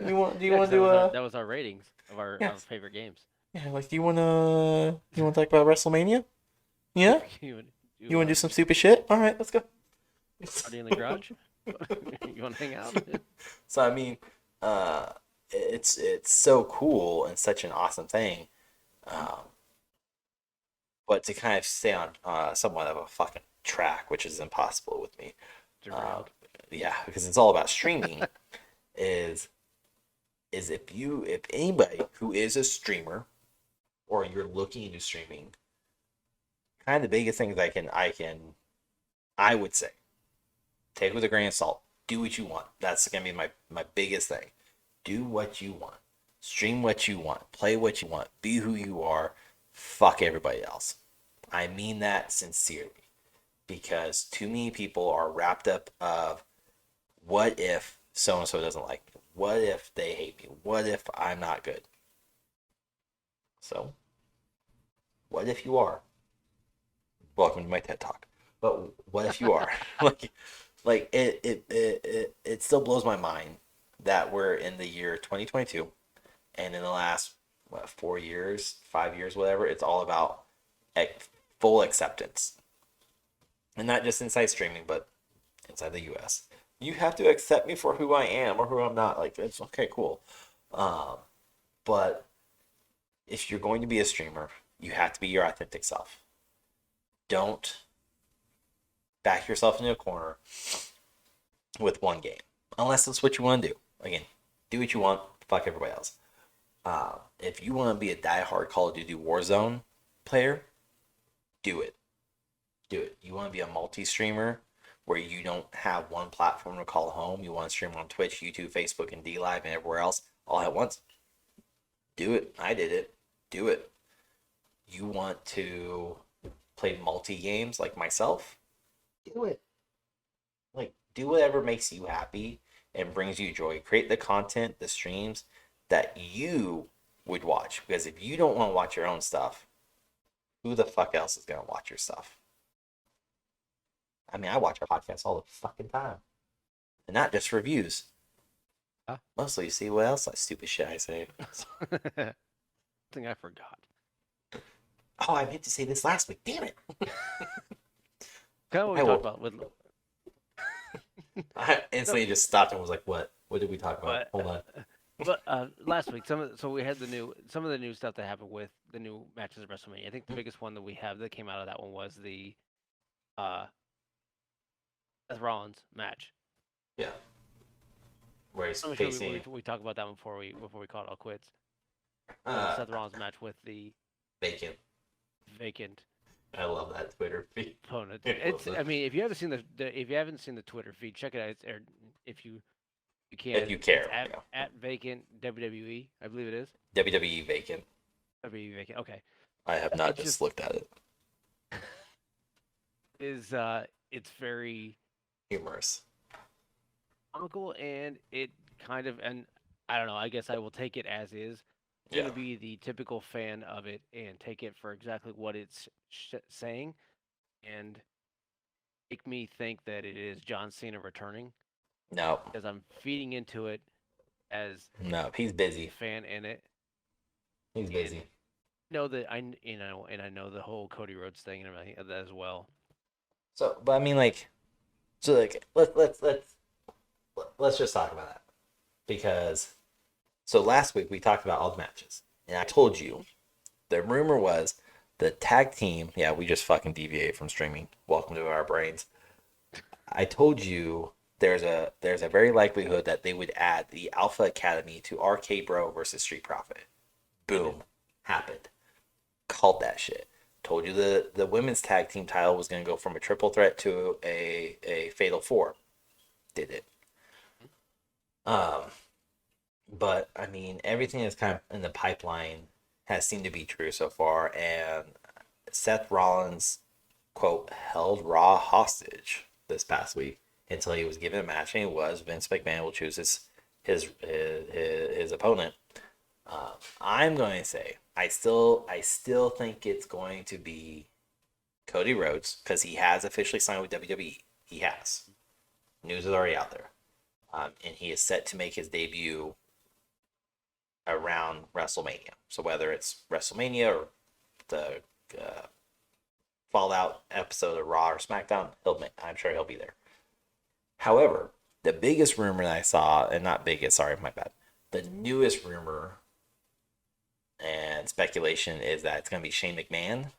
Do you want? Do you Yeah, because want to do a? that was our ratings of our Yes. favorite games. Yeah. Like, do you want to talk about WrestleMania? Yeah. you want You you want to do some stupid shit? All right, let's go." party in the garage? You want to hang out? So I mean, uh, it's so cool and such an awesome thing. Um, but to kind of stay on somewhat of a fucking track, which is impossible with me. Uh, Derailed. yeah, because it's all about streaming. is is if anybody who is a streamer or you're looking into streaming, kind of the biggest things I would say take it with a grain of salt. Do what you want. That's gonna be my biggest thing. Do what you want. Stream what you want. Play what you want. Be who you are. Fuck everybody else. I mean that sincerely because too many people are wrapped up of what if so and so doesn't like me? What if they hate me? What if I'm not good? So, what if you are? Welcome to my TED Talk. But what if you are? like it still blows my mind that we're in the year 2022 and in the last what 4 years 5 years whatever it's all about full acceptance and not just inside streaming but inside the US. You have to accept me for who I am or who I'm not. Like it's okay, cool. um, but if you're going to be a streamer you have to be your authentic self. Don't back yourself into a corner with one game unless that's what you want to do. Again, do what you want, fuck everybody else. If you want to be a diehard Call of Duty Warzone player, do it. Do it. You want to be a multi-streamer where you don't have one platform to call home. You want to stream on Twitch, YouTube, Facebook, and D Live and everywhere else all at once. Do it. I did it. Do it. You want to play multi games like myself? Do it. Like Do whatever makes you happy and brings you joy. Create the content, the streams that you would watch. Because if you don't want to watch your own stuff, who the fuck else is gonna watch your stuff? I mean, I watch our podcast all the fucking time, and not just reviews. Huh? Mostly, see what else like stupid shit I say. Thing I forgot. Oh, I meant to say this last week. Damn it! Kind of what we I talked will. about with, I instantly just stopped and was like, "What? What did we talk about? but Hold on." but last week so we had some of the new stuff that happened with the new matches at WrestleMania. I think the biggest one that we have that came out of that one was the uh Seth Rollins match. Yeah, where he's I'm sure facing. we talked about that one before we called it all quits. Uh, Seth Rollins match with the vacant. vacant I love that Twitter feed. opponent. I love It's that. I mean if you haven't seen if you haven't seen the Twitter feed, check it out. It's if you If can. you It's care, yeah. at vacant WWE. I believe it is WWE vacant. WWE vacant. Okay, I have not it's just just looked at it. is it's very Humorous. comical and it kind of and I don't know. I guess I will take it as is. I'm Yeah. gonna be the typical fan of it and take it for exactly what it's saying and make me think that it is John Cena returning No. because I'm feeding into it as No. He's a busy. fan in it He's and busy. know that I know the whole Cody Rhodes thing and everything as well. So, but I mean, like, so like, let's just talk about that because so last week we talked about all the matches, and I told you the rumor was the tag team. Yeah, we just fucking deviate from streaming. Welcome to our brains. I told you there's a very likelihood that they would add the Alpha Academy to RK Bro versus Street Profit. Boom, happened. Called that shit. Told you the women's tag team title was going to go from a triple threat to a fatal four. Did it. Um, but I mean, everything that's kind of in the pipeline has seemed to be true so far, and Seth Rollins quote held Raw hostage this past week until he was given a match, and he was. Vince McMahon will choose his opponent. I'm going to say I still think it's going to be Cody Rhodes because he has officially signed with WWE. He has. News is already out there, and he is set to make his debut around WrestleMania. So whether it's WrestleMania or the Fallout episode of Raw or SmackDown, I'm sure he'll be there. However, the biggest rumor that I saw, and not biggest, sorry, my bad. The newest rumor and speculation is that it's going to be Shane McMahon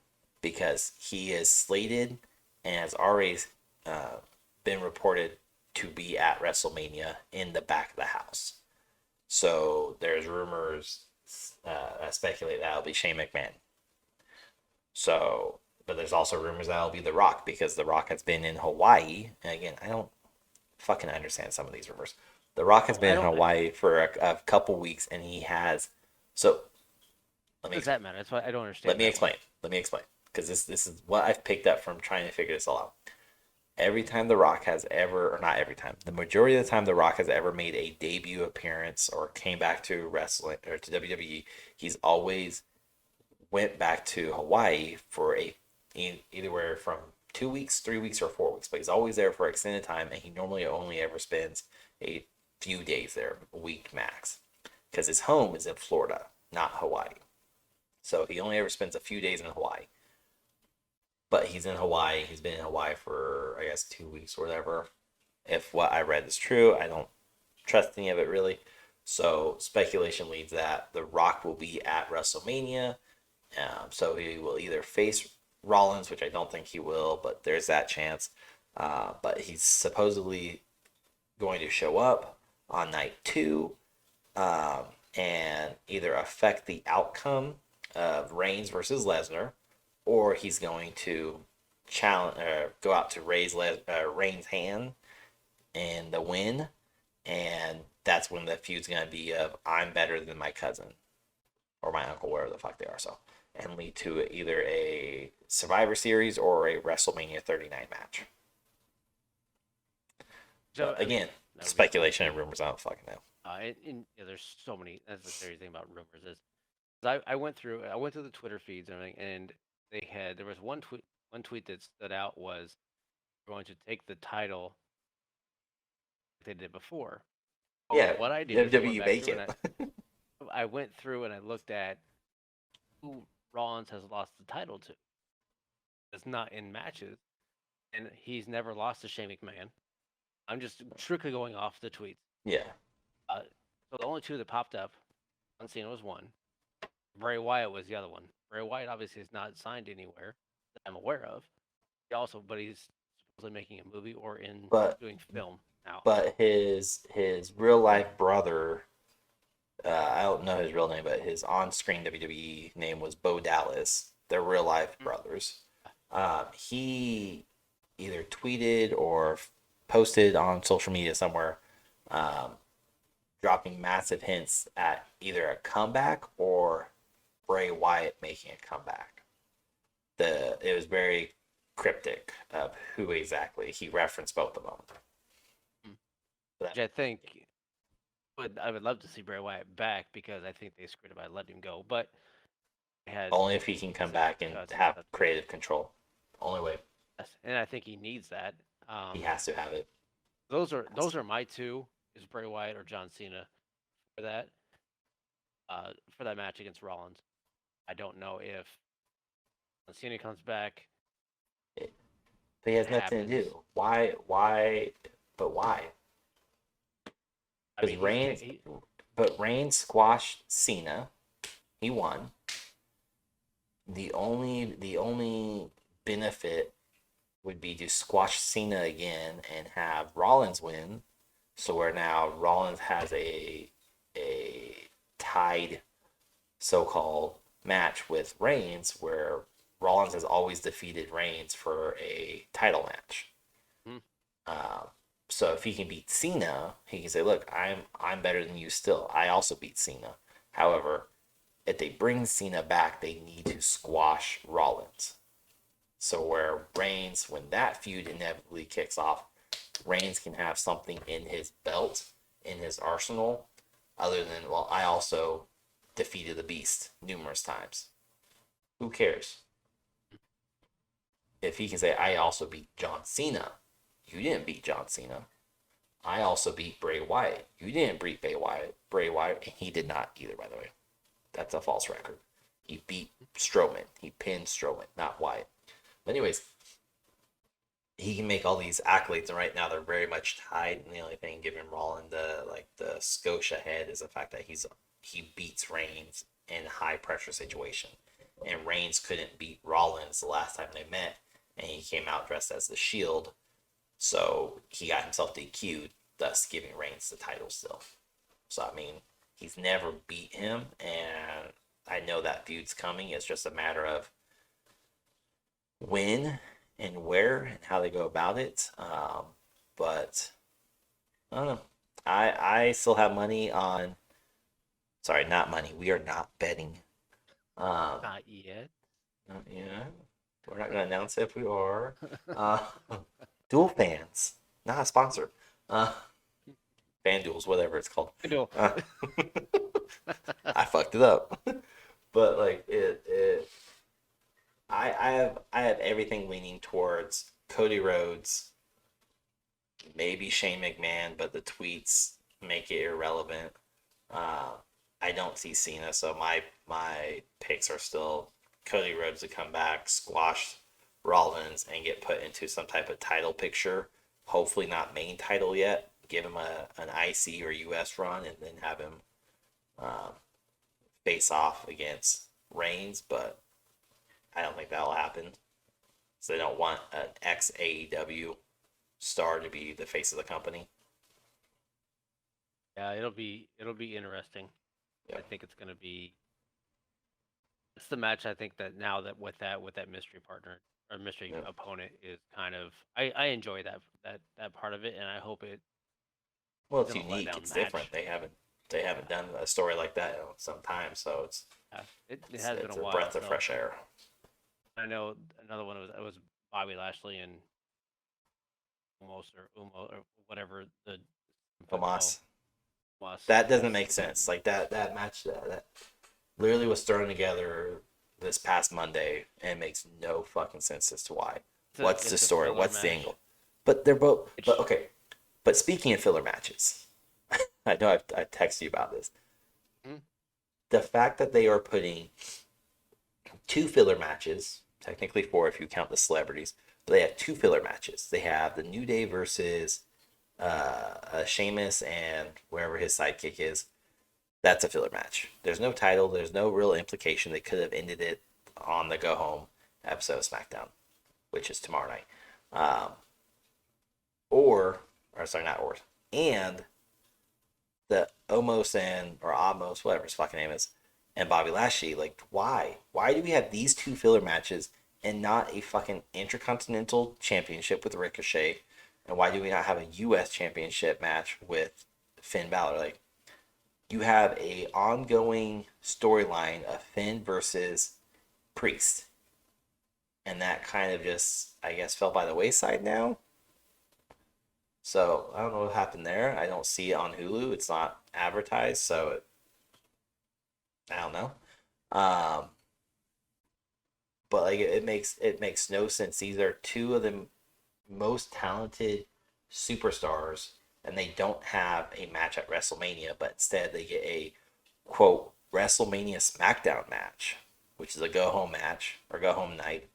because he is slated and has already been reported to be at WrestleMania in the back of the house. So there's rumors speculate that it'll be Shane McMahon. So, but there's also rumors that it'll be The Rock because The Rock has been in Hawaii. And again, I don't fucking understand some of these rumors. The Rock has been in Hawaii for a couple weeks, and he has. So, Does that matter? That's why I don't understand. Let me explain. Because this is what I've picked up from trying to figure this all out. Every time The Rock has ever, or not every time, the majority of the time The Rock has ever made a debut appearance or came back to wrestling or to WWE, he's always went back to Hawaii for either from 2 weeks, 3 weeks, or 4 weeks. But he's always there for extended time, and he normally only ever spends a few days there, a week max, because his home is in Florida, not Hawaii. So he only ever spends a few days in Hawaii. But he's in Hawaii. He's been in Hawaii for, I guess, 2 weeks or whatever. If what I read is true, I don't trust any of it really. So speculation leads that The Rock will be at WrestleMania. So he will either face Rollins, which I don't think he will, but there's that chance. But he's supposedly going to show up on night 2 and either affect the outcome of Reigns versus Lesnar, or he's going to challenge go out to raise Reigns' hand and the win, and that's when the feud's gonna be of I'm better than my cousin or my uncle, wherever the fuck they are. So, and lead to either a Survivor Series or a WrestleMania 39 match. So But I mean, again, that would be cool. speculation and rumors. I don't fucking know. There's so many. That's the crazy thing about rumors is I went through the Twitter feeds and everything, and there was one tweet that stood out was going to take the title like they did before. Oh, Yeah, what I did is I went WWE back through bacon. and I went through and I looked at who Rollins has lost the title to. It's not in matches, and he's never lost to Shane McMahon. I'm just strictly going off the tweets. Yeah, Uh, so the only two that popped up, John Cena was one. Bray Wyatt was the other one. Bray Wyatt obviously is not signed anywhere that I'm aware of. But he's supposedly making a movie or in but doing film now. his real life brother, I don't know his real name, but his on screen WWE name was Bo Dallas. They're real life brothers. He either tweeted or posted on social media somewhere, um, dropping massive hints at either a comeback or Bray Wyatt making a comeback. It was very cryptic of who exactly he referenced both of them. Which I think I would love to see Bray Wyatt back because I think they screwed it by letting him go. But they had Only if he can come such back and cuts and have stuff. creative control. Only way And I think he needs that. he has to have it. Those are my two is Bray Wyatt or John Cena for that match against Rollins. I don't know if John Cena comes back, But he has it nothing to happens. do. Why? Why? But why? I Because mean, Reigns squashed Cena. He won. The only benefit would be to squash Cena again and have Rollins win. So where now Rollins has a tied so-called match with Reigns, where Rollins has always defeated Reigns for a title match. hmm, Uh, so if he can beat Cena, he can say, "Look, I'm better than you still. I also beat Cena." However, if they bring Cena back, they need to squash Rollins. So where Reigns, when that feud inevitably kicks off, Reigns can have something in his belt, in his arsenal, other than, well, I also defeated the Beast numerous times. Who cares? If he can say, I also beat John Cena, you didn't beat John Cena. I also beat Bray Wyatt. You didn't beat Bray Wyatt, and he did not either, by the way. That's a false record. He beat Strowman. He pinned Strowman, not Wyatt. But anyways, he can make all these accolades, and right now they're very much tied. And the only thing giving Rollins the Scotia head is the fact that he beats Reigns in a high pressure situation, and Reigns couldn't beat Rollins the last time they met, and he came out dressed as the Shield, so he got himself DQ'd, thus giving Reigns the title still. So I mean, he's never beat him, and I know that feud's coming. It's just a matter of when and where and how they go about it. But I don't know. I still have money on. Sorry, not money. We are not betting. not yet. Yeah, we're not gonna announce if we are. Uh, Dual fans, not a sponsor. Fan duels, whatever it's called. I know. Uh, I fucked it up, but like I have everything leaning towards Cody Rhodes, maybe Shane McMahon, but the tweets make it irrelevant. Uh, I don't see Cena, so my picks are still Cody Rhodes to come back, squash Rollins, and get put into some type of title picture. Hopefully not main title yet. Give him an IC or US run, and then have him uh, face off against Reigns. But I don't think that'll happen. So they don't want an ex AEW star to be the face of the company. Yeah, it'll be interesting. I Yep. think it's gonna be. It's the match. I think that now that with that mystery partner or mystery Yep. opponent is kind of I enjoy that part of it, and I hope it Well, it's isn't a unique. letdown It's different. match. They haven't done a story like that in some time, so It it's has been a it's a while, breath of so fresh air. I know another one was Bobby Lashley and or whatever the football Hamas. was. That doesn't Yes. make sense. Like that match that literally was thrown together this past Monday and makes no fucking sense as to why. What's the It's a story? filler What's the match. angle? But they're both. But It's okay. But speaking of filler matches, I know I texted you about this. hmm? The fact that they are putting two filler matches, technically four if you count the celebrities, but they have two filler matches. They have the New Day versus Sheamus and wherever his sidekick is. That's a filler match. There's no title. There's no real implication. They could have ended it on the go home episode of SmackDown, which is tomorrow night. Um, or sorry, not or, and the Omos and or Omos, whatever his fucking name is, and Bobby Lashley. Like, why? Why do we have these two filler matches and not a fucking Intercontinental Championship with Ricochet? And why do we not have a U.S. Championship match with Finn Balor? Like, you have a ongoing storyline of Finn versus Priest, and that kind of just, I guess, fell by the wayside now. So I don't know what happened there. I don't see it on Hulu. It's not advertised, so I don't know. Um, but like it makes no sense. These are two of the most talented superstars, and they don't have a match at WrestleMania, but instead they get a quote WrestleMania SmackDown match, which is a go home match or go home night,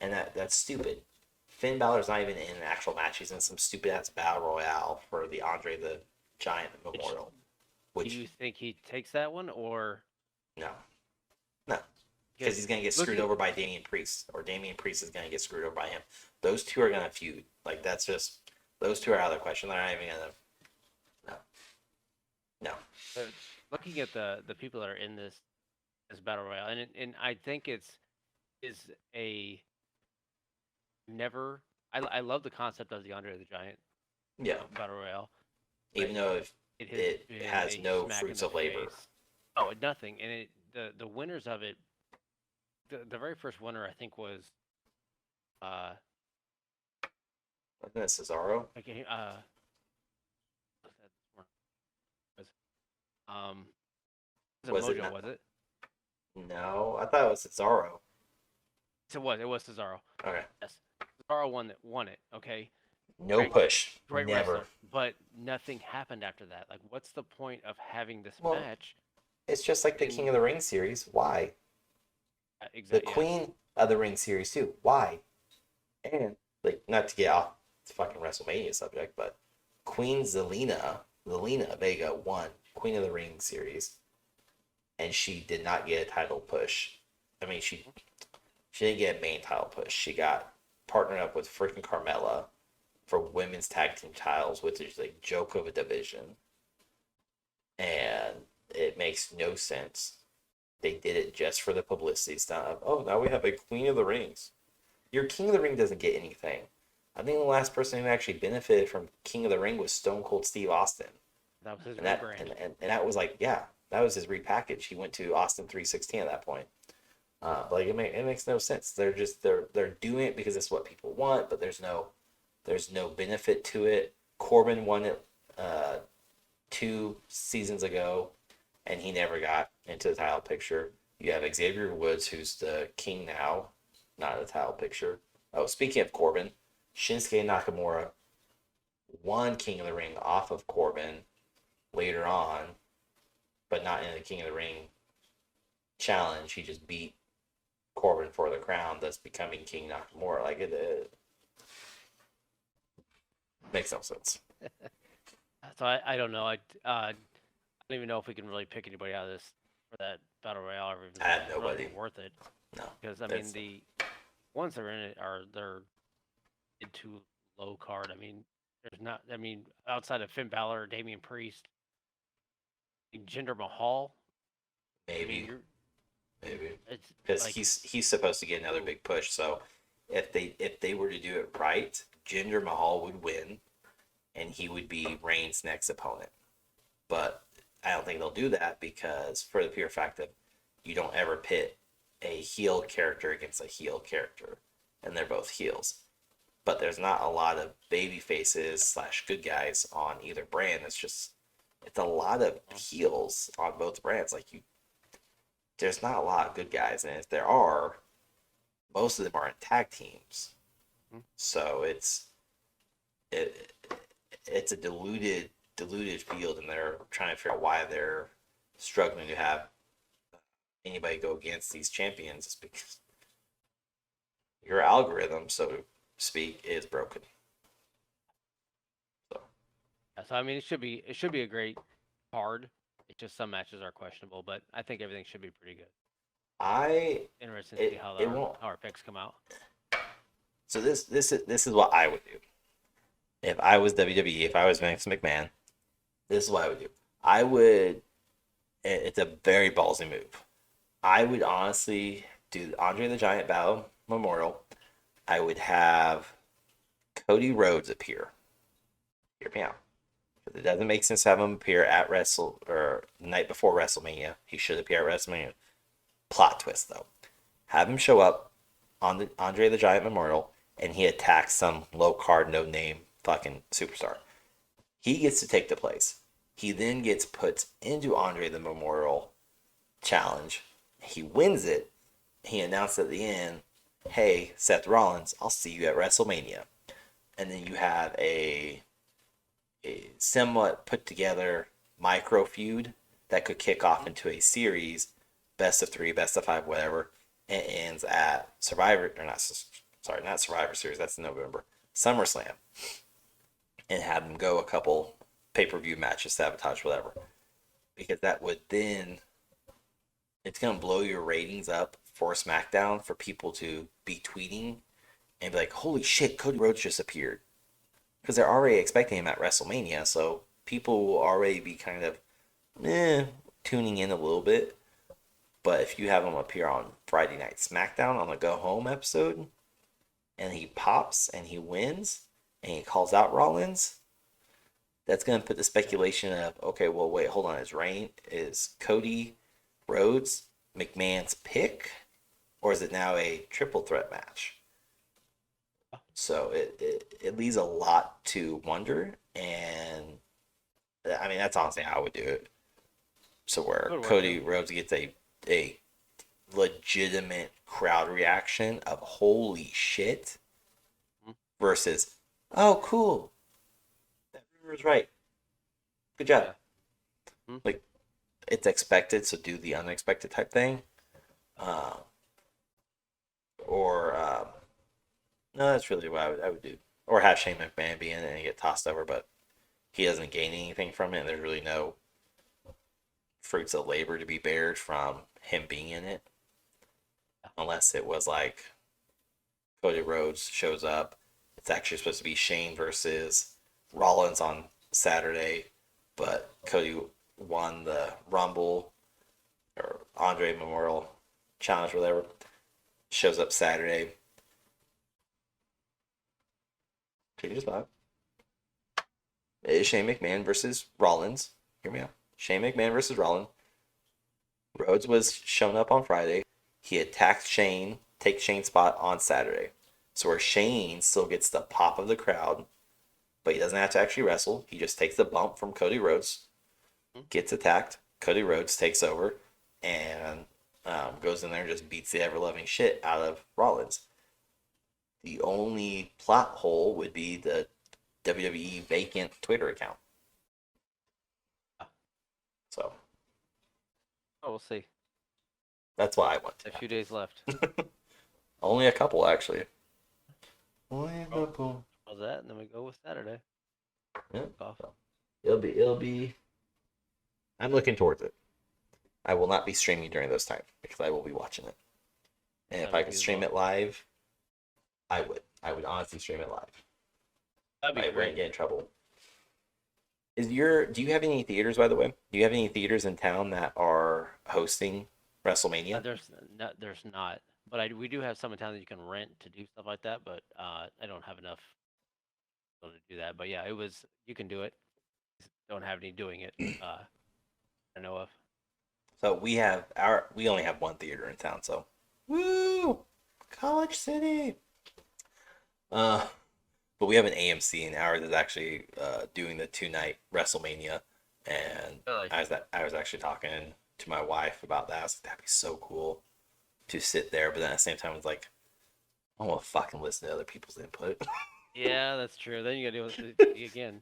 and that's stupid. Finn Balor's not even in an actual match. He's in some stupid ass battle royale for the Andre the Giant which Memorial. do Which you think he takes that one or no, no, because because he's gonna get screwed looking over by Damian Priest, or Damian Priest is gonna get screwed over by him. Those two are gonna feud. Like that's just those two are out of the question. They're not even gonna. No, no. uh, looking at the people that are in this battle royale, and I think is a never. I love the concept of the Andre the Giant Yeah, battle royale, but even though if it has it been has a no smack in fruits the of labor. face. Oh, nothing, and the winners of it. The very first winner I think was uh I think it's Cesaro. okay what's that this morning? Was was it Was it Mojo, not? was it? No, I thought it was Cesaro. It was Cesaro. Okay, Yes. Cesaro won it, okay? no Great push, great never. wrestler. But nothing happened after that. Like what's the point of having this Well, match it's just like the King in of the Ring series. Why? The exact yes. Queen of the Ring series too. Why? And like, not to get off the fucking WrestleMania subject, but Queen Zelina Vega won Queen of the Ring series, and she did not get a title push. I mean, she didn't get a main title push. She got partnered up with freaking Carmella for women's tag team titles, which is a joke of a division, and it makes no sense. They did it just for the publicity stuff. Oh, now we have a Queen of the Rings. Your King of the Ring doesn't get anything. I think the last person who actually benefited from King of the Ring was Stone Cold Steve Austin, That was his and that rebrand. and that was like, yeah, that was his repackage. He went to Austin 316 at that point. But like it makes no sense. They're doing it because it's what people want, but there's no benefit to it. Corbin won it 2 seasons ago, and he never got into the title picture. You have Xavier Woods, who's the king now, not in the title picture. Oh, speaking of Corbin, Shinsuke Nakamura won King of the Ring off of Corbin later on, but not in the King of the Ring challenge. He just beat Corbin for the crown, thus becoming King Nakamura. Like it makes no sense. So I don't know. I don't even know if we can really pick anybody out of this for that battle royale, or even I have if it's really nobody. even worth it. No, Because I mean that's the ones that are in it are they're into low card. I mean, there's not. I mean, outside of Finn Balor, Damian Priest, Jinder Mahal. I mean, maybe, maybe it's because like he's supposed to get another ooh, big push. So if they were to do it right, Jinder Mahal would win, and he would be Reigns' next opponent. But I don't think they'll do that because for the pure fact that you don't ever pit a heel character against a heel character, and they're both heels. but there's not a lot of baby faces slash good guys on either brand. It's a lot of heels on both brands. Like there's not a lot of good guys, and if there are, most of them are in tag teams. Mhm. So it it's a diluted field, and they're trying to figure out why they're struggling to have anybody go against these champions. It's because your algorithm, so to speak, is broken. So Yeah, so I mean, it should be a great card. It's just some matches are questionable, but I think everything should be pretty good. I Interesting to see it how it our won't. how our picks come out. So this is what I would do if I was WWE. If I was Vince McMahon, this is what I would do. I would. It's a very ballsy move. I would honestly do the Andre the Giant Battle Memorial. I would have Cody Rhodes appear. Hear me out. Because it doesn't make sense to have him appear at Wrestle or night before WrestleMania. He should appear at WrestleMania. Plot twist though. Have him show up on the Andre the Giant Memorial and he attacks some low card, no name fucking superstar. He gets to take the place. He then gets put into Andre the Memorial challenge. He wins it. He announced at the end, "Hey, Seth Rollins, I'll see you at WrestleMania." And then you have a somewhat put together micro feud that could kick off into a series, best of three, best of five, whatever, and ends at Survivor or not. Sorry, not Survivor Series. That's in November. SummerSlam, and have them go a couple pay-per-view matches, sabotage, whatever. Because that would then it's gonna blow your ratings up for SmackDown for people to be tweeting and be like, "Holy shit, Cody Rhodes just appeared," because they're already expecting him at WrestleMania, so people will already be kind of tuning in a little bit. But if you have him appear on Friday Night SmackDown on the Go Home episode, and he pops and he wins and he calls out Rollins, that's going to put the speculation of, okay, well, wait, hold on. Is Cody Rhodes McMahon's pick, or is it now a triple threat match? So it leaves a lot to wonder, and I mean that's honestly how I would do it. So where Good work, Cody too. Rhodes gets a legitimate crowd reaction of "holy shit" Mhm. versus "oh cool, that rumor was right, good job." Yeah. Mhm. Like it's expected, so do the unexpected type thing. Um, or no, that's really what I would do. Or have Shane McMahon be in it and get tossed over, but he doesn't gain anything from it. And there's really no fruits of labor to be bared from him being in it, unless it was like Cody Rhodes shows up. It's actually supposed to be Shane versus Rollins on Saturday, but Cody won the Rumble or Andre Memorial Challenge, whatever. Shows up Saturday. Change his spot. It is Shane McMahon versus Rollins. Hear me out. Shane McMahon versus Rollins. Rhodes was shown up on Friday. He attacked Shane, takes Shane's spot on Saturday. So where Shane still gets the pop of the crowd, but he doesn't have to actually wrestle. He just takes the bump from Cody Rhodes, Mhm. gets attacked. Cody Rhodes takes over and goes in there and just beats the ever loving shit out of Rollins. The only plot hole would be the WWE vacant Twitter account. So Oh, we'll see. that's why I want to A few happen. days left. Only a couple, actually. Only a Oh, couple. how's that? And then we go with Saturday. Yeah. Off. So it'll be. I'm looking towards it. I will not be streaming during those times because I will be watching it. And if That'd I be could me as stream well. it live, I would. I would honestly stream it live. That'd be I great. wouldn't get in trouble. Do you have any theaters, by the way? Do you have any theaters in town that are hosting WrestleMania? There's not, but we do have some in town that you can rent to do stuff like that. But I don't have enough people to do that. But yeah, you can do it. Just don't have any doing it. I know of. So we only have one theater in town, so woo! College City. Uh But we have an AMC, and ours is actually doing the 2 night WrestleMania, and Really? I was actually talking to my wife about that. I was like, that'd be so cool to sit there, but then at the same time, it's like I don't want to fucking listen to other people's input. Yeah, that's true. Then you gotta deal with again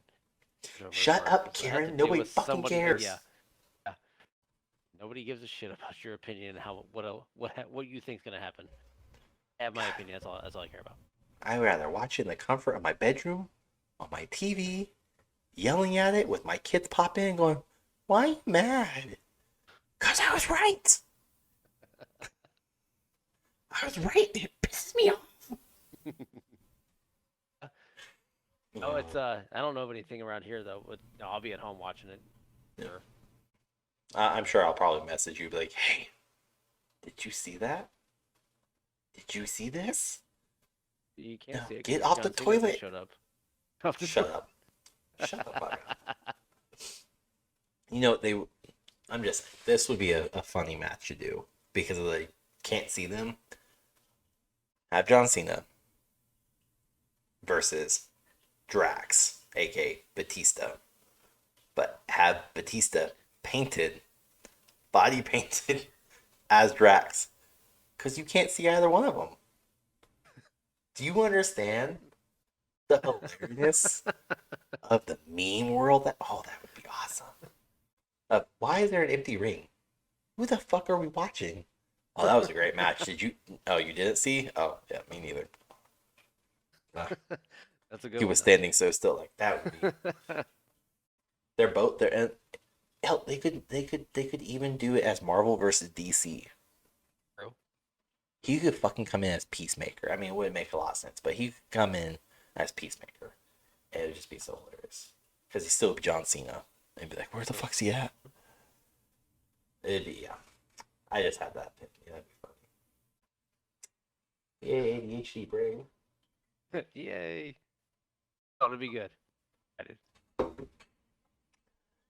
introvert Shut Mark. up, So have to Karen. deal Nobody with fucking somebody. Yeah, cares. yeah. Nobody gives a shit about your opinion and how what you think's gonna happen. I have my God, opinion. That's all I care about. I'd rather watch it in the comfort of my bedroom, on my TV, yelling at it with my kids pop in going, "Why are you mad?" Cause I was right. I was right. It pisses me off. Oh, Oh, it's I don't know of anything around here though. But no, I'll be at home watching it. yeah. Sure. I'm sure I'll probably message you, be like, "Hey, did you see that? Did you see this? You No, can't see it get because off the John Cena just toilet." showed up. Off the Shut toilet. up. Shut the fuck up. You know they. I'm just. This would be a funny match to do because of the can't see them. Have John Cena versus Drax, aka Batista, but have Batista painted, body painted as Drax, because you can't see either one of them. Do you understand the hilarious of the meme world? That would be awesome. Why is there an empty ring? Who the fuck are we watching? Oh, that was a great match. Did you? Oh, you didn't see? Oh, yeah, me neither. Uh, That's a he good was one though. standing so still, like that would be. They're both there, and hell, they could even do it as Marvel versus DC. True. He could fucking come in as Peacemaker. I mean, it wouldn't make a lot of sense, but he could come in as Peacemaker, and it would just be so hilarious because he's still John Cena, and be like, "Where the fuck's he at?" It'd be yeah. I just had that opinion. That'd be funny. Yay, ADHD brain. Yay. Oh, it'll be good. I did.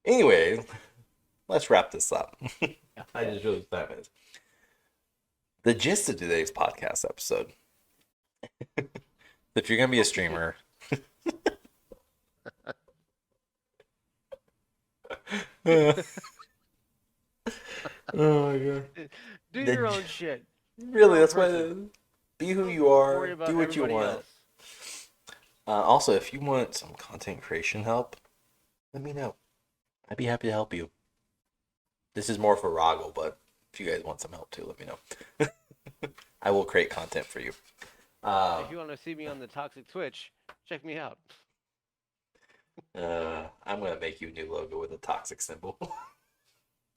Anyway, let's wrap this up. Yeah. I just really that is the gist of today's podcast episode. If you're gonna be a streamer, oh my god, Do the, your own shit. Be your really own that's what it person. is. Be who Don't you worry are. Do about what you everybody want. else. Also, if you want some content creation help, let me know. I'd be happy to help you. This is more for Roggle, but if you guys want some help too, let me know. I will create content for you. If you want to see me on the Toxic Twitch, check me out. I'm gonna make you a new logo with a toxic symbol,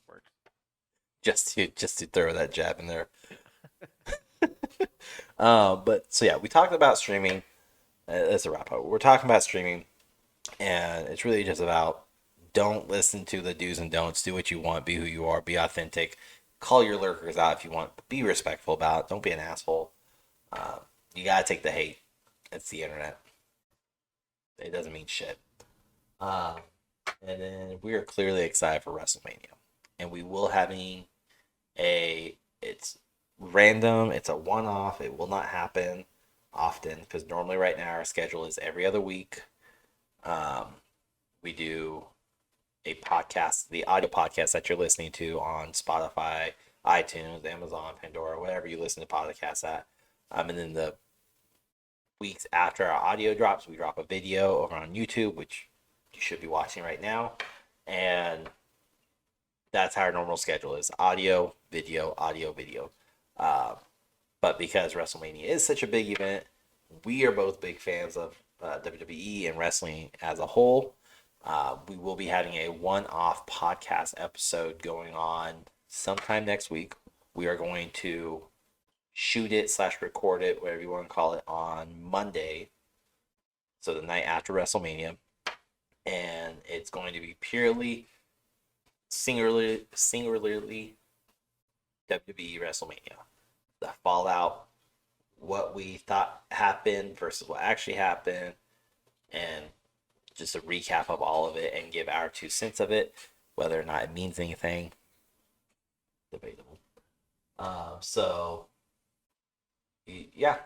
Works. just to throw that jab in there. But so yeah, we talked about streaming. That's a wrap up. We're talking about streaming, and it's really just about don't listen to the do's and don'ts. Do what you want. Be who you are. Be authentic. Call your lurkers out if you want. But be respectful about it. Don't be an asshole. You gotta take the hate. It's the internet. It doesn't mean shit. Um, and then we are clearly excited for WrestleMania, and we will having a. It's random. It's a one-off. It will not happen often because normally right now our schedule is every other week. Um, we do a podcast, the audio podcast that you're listening to on Spotify, iTunes, Amazon, Pandora, whatever you listen to podcasts at. And then the weeks after our audio drops, we drop a video over on YouTube, which you should be watching right now. And that's how our normal schedule is audio, video, audio, video. Uh, but because WrestleMania is such a big event, we are both big fans of WWE and wrestling as a whole. We will be having a one-off podcast episode going on sometime next week. We are going to shoot it / record it, whatever you want to call it, on Monday, so the night after WrestleMania, and it's going to be purely singularly WWE WrestleMania. The fallout, what we thought happened versus what actually happened, and just a recap of all of it and give our 2 cents of it, whether or not it means anything. Debatable. So, yeah,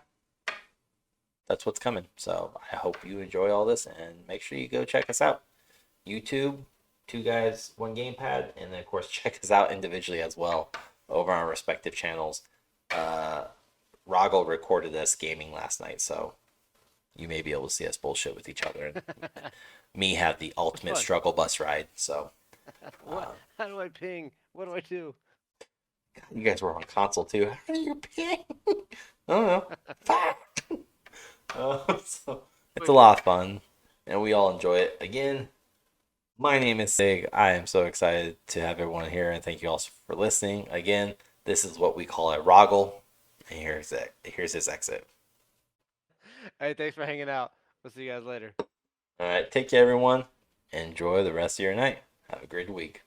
that's what's coming. So I hope you enjoy all this and make sure you go check us out. YouTube, two guys, one gamepad, and then of course check us out individually as well over on our respective channels. Uh, Roggle recorded us gaming last night, so you may be able to see us bullshit with each other and me have the It's ultimate fun. struggle bus ride. So What? How do I ping? What do I do? God, you guys were on console too. How do you ping? I don't know. Fuck. So it's a Wait, lot of fun, and we all enjoy it. Again, my name is Sig. I am so excited to have everyone here, and thank you all for listening. Again, this is what we call a Roggle, and here's it. Here's his exit. hey, thanks for hanging out. We'll see you guys later. All right, take care, everyone. Enjoy the rest of your night. Have a great week.